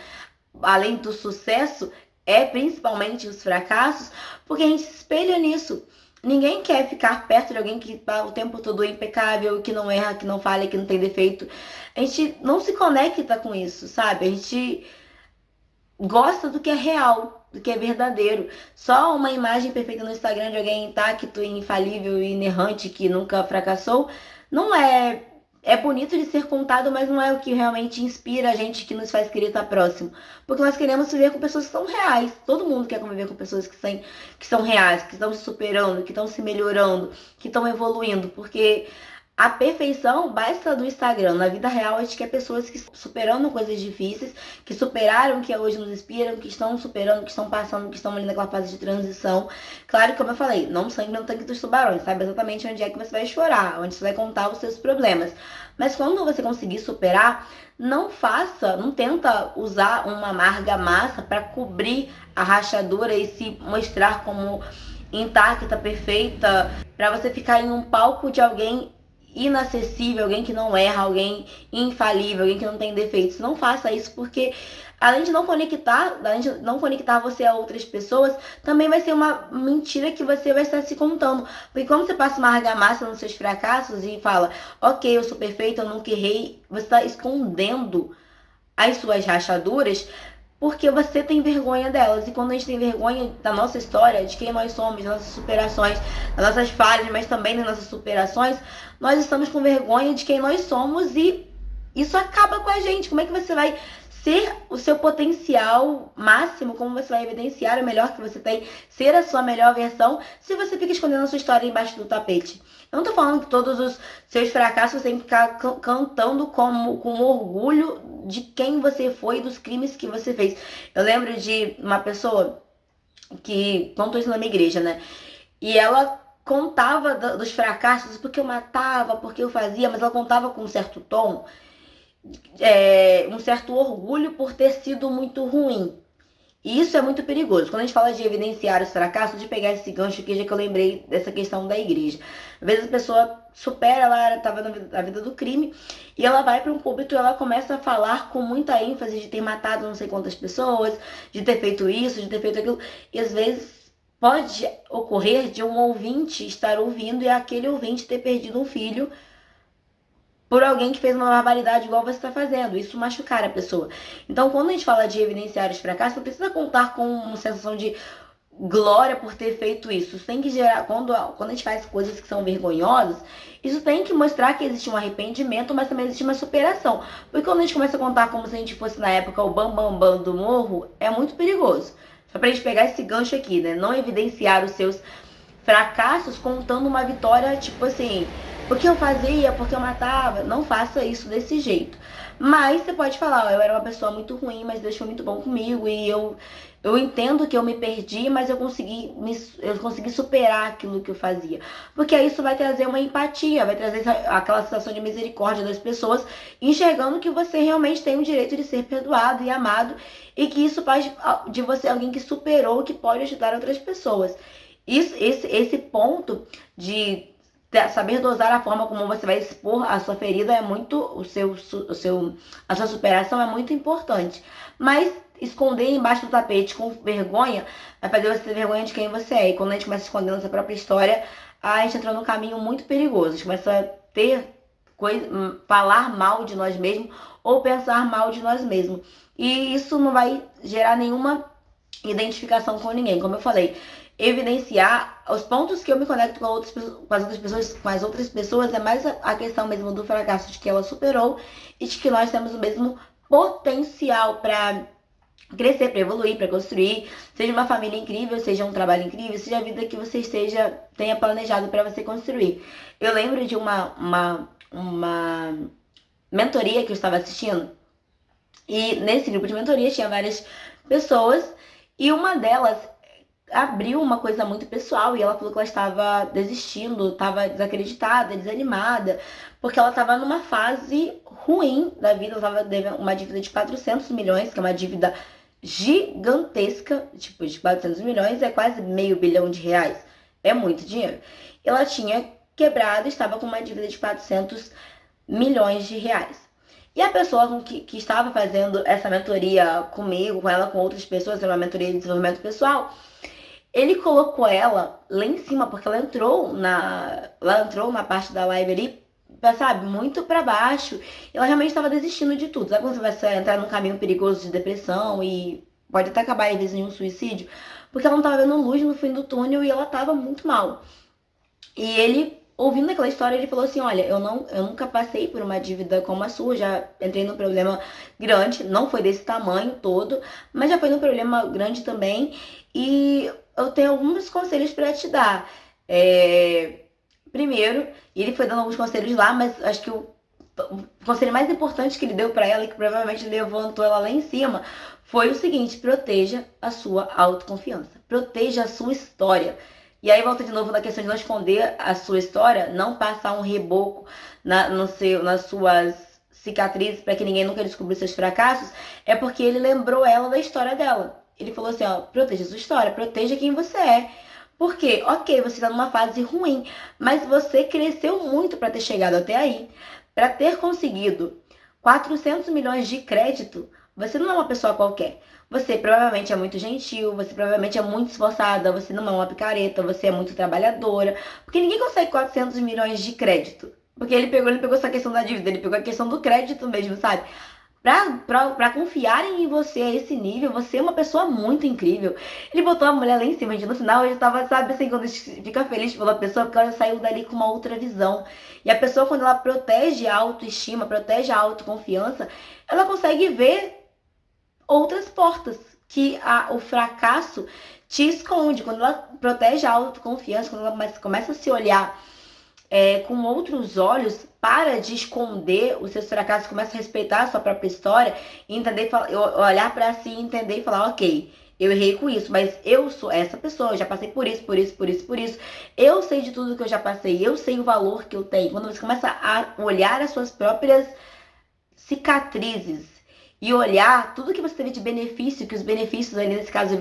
além do sucesso, é principalmente os fracassos, porque a gente se espelha nisso. Ninguém quer ficar perto de alguém que está o tempo todo impecável, que não erra, que não falha, que não tem defeito. A gente não se conecta com isso, sabe? A gente gosta do que é real, do que é verdadeiro. Só uma imagem perfeita no Instagram de alguém intacto, infalível e inerrante que nunca fracassou, não é. É bonito de ser contado, mas não é o que realmente inspira a gente, que nos faz querer estar próximo. Porque nós queremos viver com pessoas que são reais. Todo mundo quer conviver com pessoas que são reais, que estão se superando, que estão se melhorando, que estão evoluindo. Porque a perfeição basta do Instagram. Na vida real, a gente quer pessoas que estão superando coisas difíceis, que superaram, que hoje nos inspiram, que estão superando, que estão passando, que estão ali naquela fase de transição. Claro que, como eu falei, não sangue no tanque dos tubarões. Sabe exatamente onde é que você vai chorar, onde você vai contar os seus problemas. Mas quando você conseguir superar, não tenta usar uma amarga massa para cobrir a rachadura e se mostrar como intacta, perfeita, para você ficar em um palco de alguém inacessível, alguém que não erra, alguém infalível, alguém que não tem defeitos. Não faça isso, porque além de não conectar você a outras pessoas, também vai ser uma mentira que você vai estar se contando. Porque quando você passa uma argamassa nos seus fracassos e fala, ok, eu sou perfeito, eu nunca errei, você está escondendo as suas rachaduras, porque você tem vergonha delas. E quando a gente tem vergonha da nossa história, de quem nós somos, das nossas superações, das nossas falhas, mas também das nossas superações, nós estamos com vergonha de quem nós somos e isso acaba com a gente. Como é que você vai ser o seu potencial máximo? Como você vai evidenciar o melhor que você tem, ser a sua melhor versão, se você fica escondendo a sua história embaixo do tapete? Eu não tô falando que todos os seus fracassos você tem que ficar cantando com orgulho de quem você foi e dos crimes que você fez. Eu lembro de uma pessoa que contou isso na minha igreja, né? E ela contava dos fracassos, porque eu matava, porque eu fazia, mas ela contava com um certo tom, um certo orgulho por ter sido muito ruim. E isso é muito perigoso. Quando a gente fala de evidenciar os fracassos, de pegar esse gancho aqui, já que eu lembrei dessa questão da igreja. Às vezes a pessoa supera, ela estava na vida do crime, e ela vai para um púlpito e ela começa a falar com muita ênfase de ter matado não sei quantas pessoas, de ter feito isso, de ter feito aquilo. E às vezes pode ocorrer de um ouvinte estar ouvindo e aquele ouvinte ter perdido um filho por alguém que fez uma barbaridade igual você está fazendo. Isso machucar a pessoa. Então, quando a gente fala de evidenciar os fracassos, não precisa contar com uma sensação de glória por ter feito isso. Isso tem que gerar, quando a gente faz coisas que são vergonhosas, isso tem que mostrar que existe um arrependimento, mas também existe uma superação. Porque quando a gente começa a contar como se a gente fosse na época o bam bam do morro, é muito perigoso. Só pra gente pegar esse gancho aqui, né? Não evidenciar os seus fracassos contando uma vitória, tipo assim, porque eu fazia, porque eu matava. Não faça isso desse jeito. Mas você pode falar, eu era uma pessoa muito ruim, mas Deus foi muito bom comigo e eu entendo que eu me perdi, mas eu consegui superar aquilo que eu fazia. Porque isso vai trazer uma empatia, vai trazer aquela sensação de misericórdia das pessoas, enxergando que você realmente tem o direito de ser perdoado e amado, e que isso faz de você alguém que superou, que pode ajudar outras pessoas. Esse ponto de saber dosar a forma como você vai expor a sua ferida é muito, a sua superação é muito importante. Mas esconder embaixo do tapete com vergonha vai fazer você ter vergonha de quem você é. E quando a gente começa a esconder nossa própria história, a gente entra num caminho muito perigoso. A gente começa a ter falar mal de nós mesmos ou pensar mal de nós mesmos. E isso não vai gerar nenhuma identificação com ninguém. Como eu falei, evidenciar os pontos que eu me conecto com as outras pessoas é mais a questão mesmo do fracasso, de que ela superou e de que nós temos o mesmo potencial para crescer, para evoluir, para construir, seja uma família incrível, seja um trabalho incrível, seja a vida que você tenha planejado para você construir. Eu lembro de uma mentoria que eu estava assistindo, e nesse grupo de mentoria tinha várias pessoas, e uma delas abriu uma coisa muito pessoal, e ela falou que ela estava desistindo, estava desacreditada, desanimada, porque ela estava numa fase ruim da vida. Ela estava devendo uma dívida de 400 milhões, que é uma dívida gigantesca, tipo, de 400 milhões é quase R$500 milhão, é muito dinheiro. Ela tinha quebrado, estava com uma dívida de 400 milhões de reais. E a pessoa que estava fazendo essa mentoria comigo, com ela, com outras pessoas, era uma mentoria de desenvolvimento pessoal, ele colocou ela lá em cima, porque ela entrou na parte da live ali, sabe, muito pra baixo. Ela realmente estava desistindo de tudo. Sabe quando você vai entrar num caminho perigoso de depressão e pode até acabar, às vezes, em um suicídio? Porque ela não estava vendo luz no fim do túnel e ela estava muito mal. E ele, ouvindo aquela história, ele falou assim: olha, eu nunca passei por uma dívida como a sua, já entrei num problema grande, não foi desse tamanho todo, mas já foi num problema grande também, e eu tenho alguns conselhos para te dar. Primeiro, ele foi dando alguns conselhos lá, mas acho que o conselho mais importante que ele deu para ela, e que provavelmente levantou ela lá em cima, foi o seguinte: proteja a sua autoconfiança, proteja a sua história. E aí volta de novo na questão de não esconder a sua história, não passar um reboco nas suas cicatrizes para que ninguém nunca descubra seus fracassos, é porque ele lembrou ela da história dela. Ele falou assim, ó, proteja a sua história, proteja quem você é. Porque, ok, você está numa fase ruim, mas você cresceu muito para ter chegado até aí. Para ter conseguido 400 milhões de crédito, você não é uma pessoa qualquer. Você provavelmente é muito gentil, você provavelmente é muito esforçada, você não é uma picareta, você é muito trabalhadora. Porque ninguém consegue 400 milhões de crédito. Porque ele pegou essa questão da dívida, ele pegou a questão do crédito mesmo, sabe? Pra confiarem em você a esse nível, você é uma pessoa muito incrível. Ele botou a mulher lá em cima, gente. No final eu tava, sabe assim, quando a gente fica feliz pela pessoa, porque ela saiu dali com uma outra visão. E a pessoa, quando ela protege a autoestima, protege a autoconfiança, ela consegue ver outras portas que o fracasso te esconde. Quando ela protege a autoconfiança, quando ela começa a se olhar com outros olhos, para de esconder os seus fracassos, começa a respeitar a sua própria história, e olhar para si, entender e falar, ok, eu errei com isso, mas eu sou essa pessoa, eu já passei por isso, por isso, por isso, por isso. Eu sei de tudo que eu já passei, eu sei o valor que eu tenho. Quando você começa a olhar as suas próprias cicatrizes e olhar tudo que você teve de benefício, que os benefícios ali nesse caso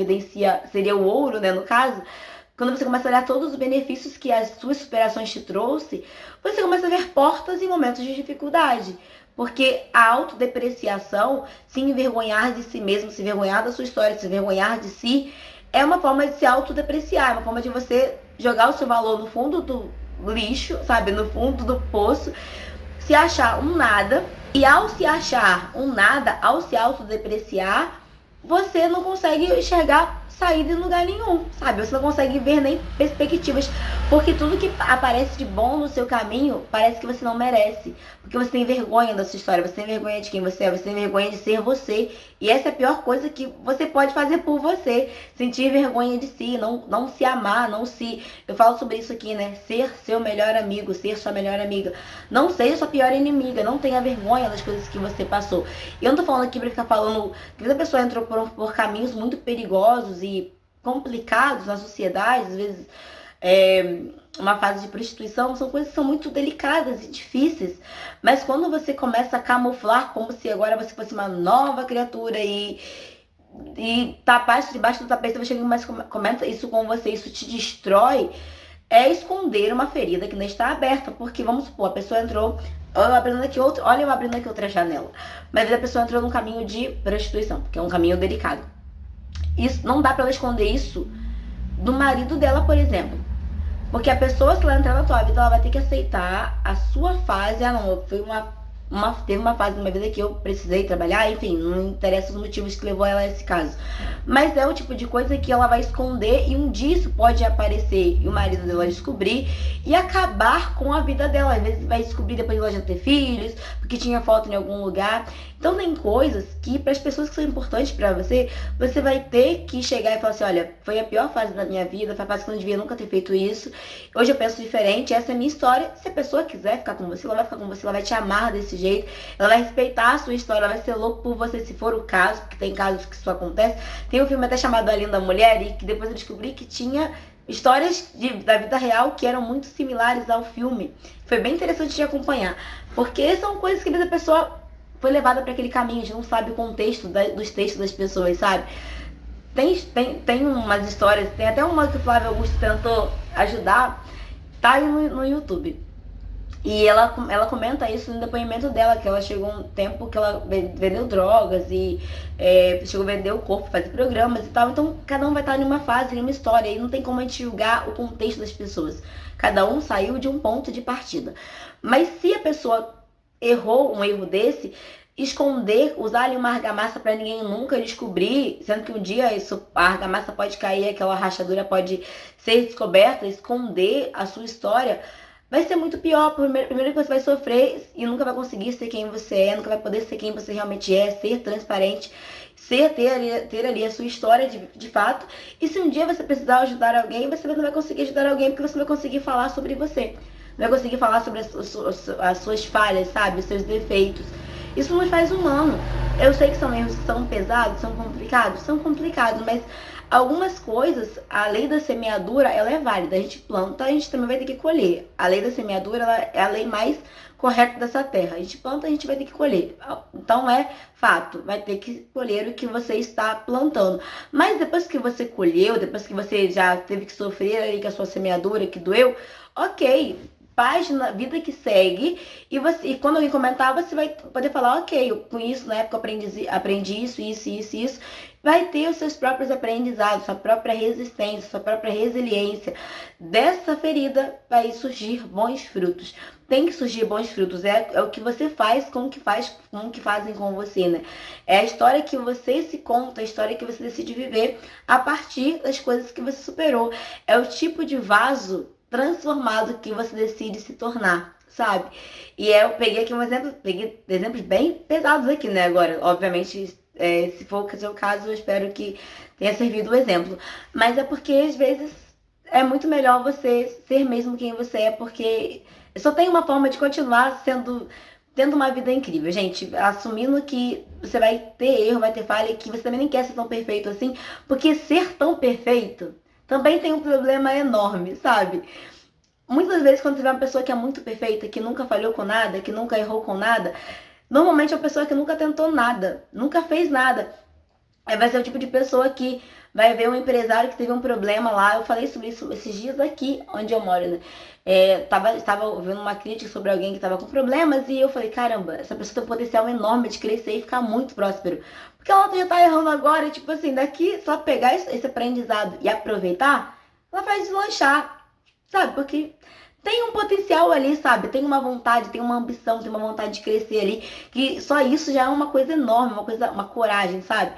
seria o ouro, né, no caso. Quando você começa a olhar todos os benefícios que as suas superações te trouxe, você começa a ver portas em momentos de dificuldade. Porque a autodepreciação, se envergonhar de si mesmo, se envergonhar da sua história, se envergonhar de si, é uma forma de se autodepreciar, é uma forma de você jogar o seu valor no fundo do lixo, sabe, no fundo do poço, se achar um nada. E ao se achar um nada, ao se autodepreciar, você não consegue enxergar saída em lugar nenhum, sabe? Você não consegue ver nem perspectivas, porque tudo que aparece de bom no seu caminho parece que você não merece, porque você tem vergonha da sua história, você tem vergonha de quem você é, você tem vergonha de ser você, e essa é a pior coisa que você pode fazer por você, sentir vergonha de si, não se amar, eu falo sobre isso aqui, né? Ser seu melhor amigo, ser sua melhor amiga, não seja sua pior inimiga, não tenha vergonha das coisas que você passou. E eu não tô falando aqui pra ficar falando que a pessoa entrou por caminhos muito perigosos e complicados na sociedade, às vezes uma fase de prostituição, são coisas que são muito delicadas e difíceis, mas quando você começa a camuflar como se agora você fosse uma nova criatura e tapar isso debaixo do tapete, você mais comenta isso com você, isso te destrói, é esconder uma ferida que não está aberta, porque vamos supor, a pessoa entrou Olha eu abrindo aqui outra janela. Mas a pessoa entrou num caminho de prostituição, que é um caminho delicado. Isso, não dá pra ela esconder isso do marido dela, por exemplo. Porque a pessoa, se ela entrar na tua vida, ela vai ter que aceitar a sua fase. Ah, não, teve uma fase na minha vida que eu precisei trabalhar, enfim, não interessa os motivos que levou ela a esse caso. Mas é o tipo de coisa que ela vai esconder e um dia isso pode aparecer e o marido dela descobrir e acabar com a vida dela. Às vezes vai descobrir depois de ela já ter filhos, porque tinha foto em algum lugar. Então tem coisas que para as pessoas que são importantes para você, você vai ter que chegar e falar assim, olha, foi a pior fase da minha vida, foi a fase que eu não devia nunca ter feito isso. Hoje eu penso diferente, essa é a minha história. Se a pessoa quiser ficar com você, ela vai ficar com você, ela vai te amar desse jeito, ela vai respeitar a sua história, ela vai ser louca por você se for o caso, porque tem casos que isso acontece. Tem um filme até chamado A Linda Mulher, e que depois eu descobri que tinha histórias da vida real que eram muito similares ao filme. Foi bem interessante de acompanhar, porque são coisas que a pessoa foi levada para aquele caminho, a gente não sabe o contexto dos textos das pessoas, sabe? Tem umas histórias, tem até uma que o Flávio Augusto tentou ajudar, tá aí no YouTube. E ela comenta isso no depoimento dela, que ela chegou um tempo que ela vendeu drogas e chegou a vender o corpo, fazer programas e tal. Então, cada um vai estar em uma fase, em uma história, e não tem como a gente julgar o contexto das pessoas. Cada um saiu de um ponto de partida. Mas se a pessoa errou um erro desse, esconder, usar ali uma argamassa para ninguém nunca descobrir, sendo que um dia a argamassa pode cair, aquela rachadura pode ser descoberta, esconder a sua história, vai ser muito pior. Primeiro que você vai sofrer e nunca vai conseguir ser quem você é, nunca vai poder ser quem você realmente é, ser transparente, ter ali a sua história de fato. E se um dia você precisar ajudar alguém, você não vai conseguir ajudar alguém porque você não vai conseguir falar sobre você. Não vai conseguir falar sobre as suas falhas, sabe? Os seus defeitos. Isso nos faz humano. Eu sei que são erros que são pesados, são complicados, mas algumas coisas, a lei da semeadura, ela é válida. A gente planta, a gente também vai ter que colher. A lei da semeadura, ela é a lei mais correta dessa terra. A gente planta, a gente vai ter que colher. Então é fato, vai ter que colher o que você está plantando. Mas depois que você colheu, depois que você já teve que sofrer ali com a sua semeadura, que doeu, ok, página, vida que segue, e quando alguém comentar, você vai poder falar, ok, com isso, na época eu aprendi isso, vai ter os seus próprios aprendizados, sua própria resistência, sua própria resiliência. Dessa ferida vai surgir bons frutos. Tem que surgir bons frutos, é o que você faz com o que fazem com você, né? É a história que você se conta, a história que você decide viver a partir das coisas que você superou. É o tipo de vaso transformado que você decide se tornar, sabe? E eu peguei aqui peguei exemplos bem pesados aqui, né? Agora, obviamente, se for o seu caso, eu espero que tenha servido o exemplo. Mas é porque, às vezes, é muito melhor você ser mesmo quem você é, porque só tem uma forma de continuar tendo uma vida incrível, gente. Assumindo que você vai ter erro, vai ter falha, que você também nem quer ser tão perfeito assim, porque ser tão perfeito também tem um problema enorme, sabe? Muitas vezes, quando você vê uma pessoa que é muito perfeita, que nunca falhou com nada, que nunca errou com nada, normalmente é uma pessoa que nunca tentou nada, nunca fez nada. Aí vai ser o tipo de pessoa que vai ver um empresário que teve um problema lá. Eu falei sobre isso esses dias aqui onde eu moro, né? Estava ouvindo uma crítica sobre alguém que estava com problemas e eu falei, caramba, essa pessoa tem um potencial enorme de crescer e ficar muito próspero. Porque ela já tá errando agora, e tipo assim, daqui, só pegar esse aprendizado e aproveitar, ela vai deslanchar, sabe? Porque tem um potencial ali, sabe? Tem uma vontade, tem uma ambição, tem uma vontade de crescer ali, que só isso já é uma coisa enorme, uma coragem, sabe?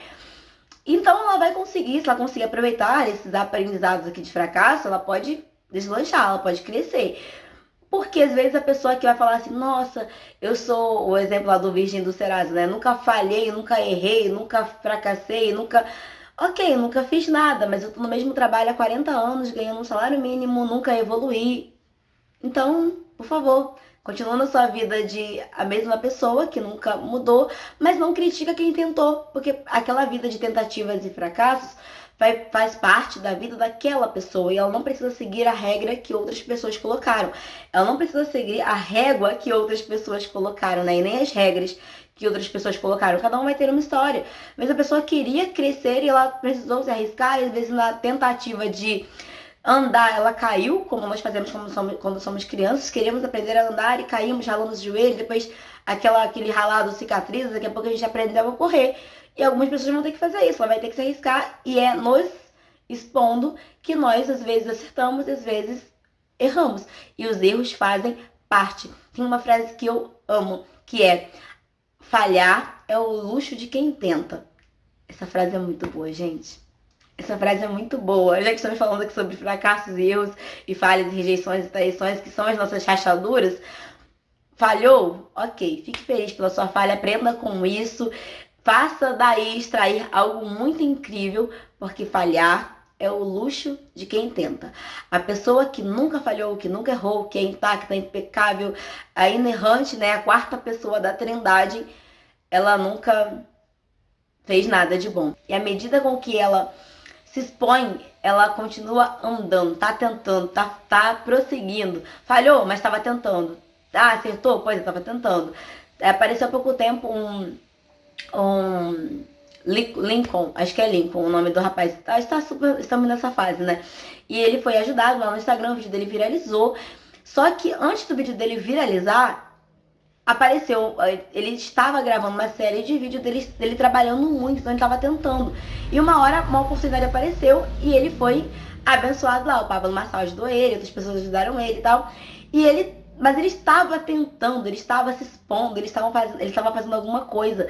Então ela vai conseguir, se ela conseguir aproveitar esses aprendizados aqui de fracasso, ela pode deslanchar, ela pode crescer. Porque às vezes a pessoa que vai falar assim, nossa, eu sou o exemplo lá do Virgem do Serasa, né? Nunca falhei, nunca errei, nunca fracassei, nunca... Ok, nunca fiz nada, mas eu tô no mesmo trabalho há 40 anos, ganhando um salário mínimo, nunca evoluí. Então, por favor, continua na sua vida de a mesma pessoa, que nunca mudou, mas não critica quem tentou, porque aquela vida de tentativas e fracassos faz parte da vida daquela pessoa e ela não precisa seguir a regra que outras pessoas colocaram. Ela não precisa seguir a régua que outras pessoas colocaram, né? E nem as regras que outras pessoas colocaram. Cada um vai ter uma história. Mas a pessoa queria crescer e ela precisou se arriscar, e às vezes na tentativa de andar, ela caiu, como nós fazemos quando somos crianças, queremos aprender a andar e caímos, ralando os joelhos, depois aquele ralado cicatriza, daqui a pouco a gente aprendeu a correr. E algumas pessoas vão ter que fazer isso, ela vai ter que se arriscar, e é nos expondo que nós às vezes acertamos, às vezes erramos. E os erros fazem parte. Tem uma frase que eu amo, que é: falhar é o luxo de quem tenta. Essa frase é muito boa, gente. Essa frase é muito boa. Já que estamos falando aqui sobre fracassos e erros e falhas e rejeições e traições, que são as nossas rachaduras. Falhou? Ok. Fique feliz pela sua falha. Aprenda com isso. Faça daí extrair algo muito incrível, porque falhar é o luxo de quem tenta. A pessoa que nunca falhou, que nunca errou, que é intacta, impecável, a inerrante, né, a quarta pessoa da Trindade, ela nunca fez nada de bom. E à medida com que ela se expõe, ela continua andando, tá tentando, tá prosseguindo. Falhou, mas estava tentando. Ah, acertou? Pois, estava tentando. Apareceu há pouco tempo um Lincoln, acho que é Lincoln o nome do rapaz. Estamos nessa fase, né? E ele foi ajudado lá no Instagram, o vídeo dele viralizou. Só que antes do vídeo dele viralizar, apareceu, ele estava gravando uma série de vídeos dele trabalhando muito, então ele estava tentando. E uma hora uma oportunidade apareceu e ele foi abençoado lá. O Pablo Marçal ajudou ele, outras pessoas ajudaram ele e tal. Mas ele estava tentando, ele estava se expondo, ele estava fazendo alguma coisa.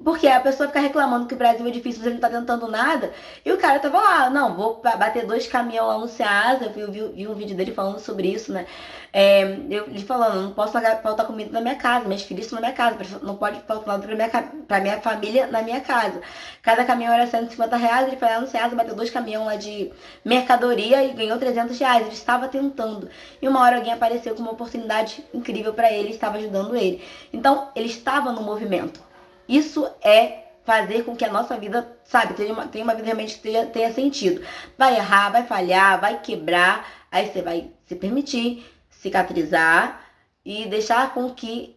Porque a pessoa fica reclamando que o Brasil é difícil, ele não tá tentando nada. E o cara tava lá, não, vou bater 2 caminhões lá no Ceasa. Eu vi um vídeo dele falando sobre isso, né? Ele falando, não posso faltar comida na minha casa, meus filhos estão na minha casa, não pode faltar nada pra minha família na minha casa. Cada caminhão era R$150, ele foi lá no Ceasa, bateu 2 caminhões lá de mercadoria e ganhou R$300. Ele estava tentando. E uma hora alguém apareceu com uma oportunidade incrível pra ele, estava ajudando ele. Então, ele estava no movimento. Isso é fazer com que a nossa vida, sabe, tenha uma vida realmente que tenha sentido. Vai errar, vai falhar, vai quebrar, aí você vai se permitir cicatrizar e deixar com que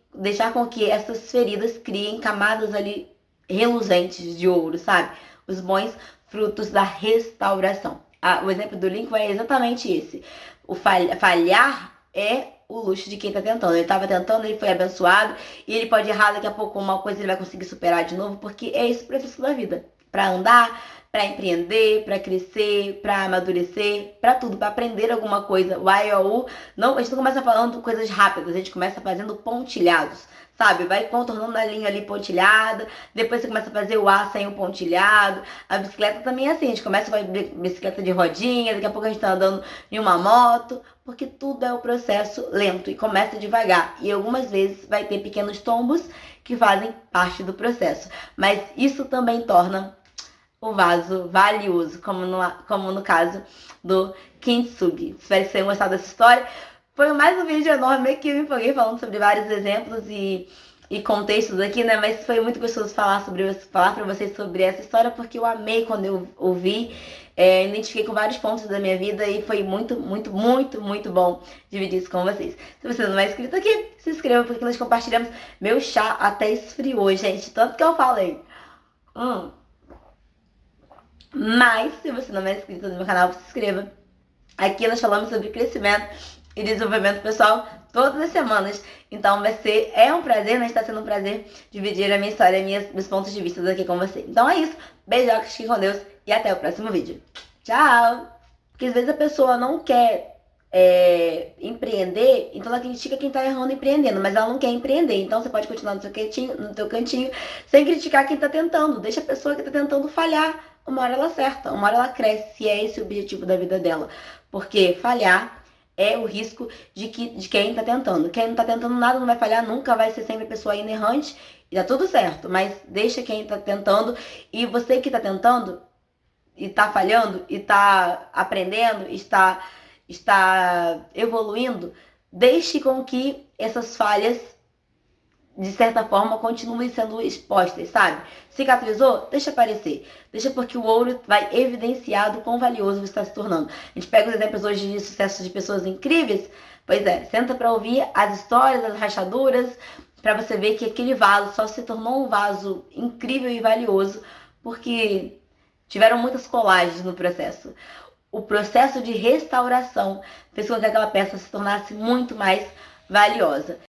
essas feridas criem camadas ali reluzentes de ouro, sabe? Os bons frutos da restauração. O exemplo do Lincoln é exatamente esse. O falhar é o luxo de quem tá tentando. Ele tava tentando, ele foi abençoado, e ele pode errar daqui a pouco uma coisa, ele vai conseguir superar de novo, porque é esse o processo da vida. Pra andar, pra empreender, pra crescer, pra amadurecer, pra tudo, pra aprender alguma coisa. O A e o U, não, a gente não começa falando coisas rápidas, a gente começa fazendo pontilhados. Sabe, vai contornando a linha ali pontilhada, depois você começa a fazer o A sem o pontilhado. A bicicleta também é assim, a gente começa com a bicicleta de rodinha, daqui a pouco a gente tá andando em uma moto, porque tudo é o processo lento e começa devagar. E algumas vezes vai ter pequenos tombos que fazem parte do processo. Mas isso também torna o vaso valioso, como no caso do Kintsugi. Espero que vocês tenham gostado dessa história. Foi mais um vídeo enorme que eu me empolguei falando sobre vários exemplos e contextos aqui, né? Mas foi muito gostoso falar pra vocês sobre essa história, porque eu amei quando eu ouvi, identifiquei com vários pontos da minha vida e foi muito, muito, muito, muito bom dividir isso com vocês. Se você não é inscrito aqui, se inscreva, porque nós compartilhamos. Meu chá até esfriou, gente, tanto que eu falei. Mas, se você não é inscrito no meu canal, se inscreva. Aqui nós falamos sobre crescimento e desenvolvimento pessoal todas as semanas. Então é um prazer, né? Está sendo um prazer dividir a minha história, meus pontos de vista aqui com você. Então é isso. Beijocas, fiquem com Deus e até o próximo vídeo. Tchau! Porque às vezes a pessoa não quer empreender, então ela critica quem tá errando empreendendo, mas ela não quer empreender. Então você pode continuar no teu cantinho, sem criticar quem tá tentando. Deixa a pessoa que tá tentando falhar. Uma hora ela acerta, uma hora ela cresce, e é esse o objetivo da vida dela. Porque falhar é o risco de quem tá tentando. Quem não tá tentando nada não vai falhar nunca, vai ser sempre a pessoa inerrante e dá tudo certo. Mas deixa quem tá tentando, e você que tá tentando e tá falhando e tá aprendendo, está evoluindo, deixe com que essas falhas, de certa forma, continuem sendo expostas, sabe? Cicatrizou? Deixa aparecer. Deixa, porque o ouro vai evidenciar do quão valioso você está se tornando. A gente pega os exemplos hoje de sucesso de pessoas incríveis. Pois é, senta para ouvir as histórias, as rachaduras, para você ver que aquele vaso só se tornou um vaso incrível e valioso porque tiveram muitas colagens no processo. o processo de restauração fez com que aquela peça se tornasse muito mais valiosa.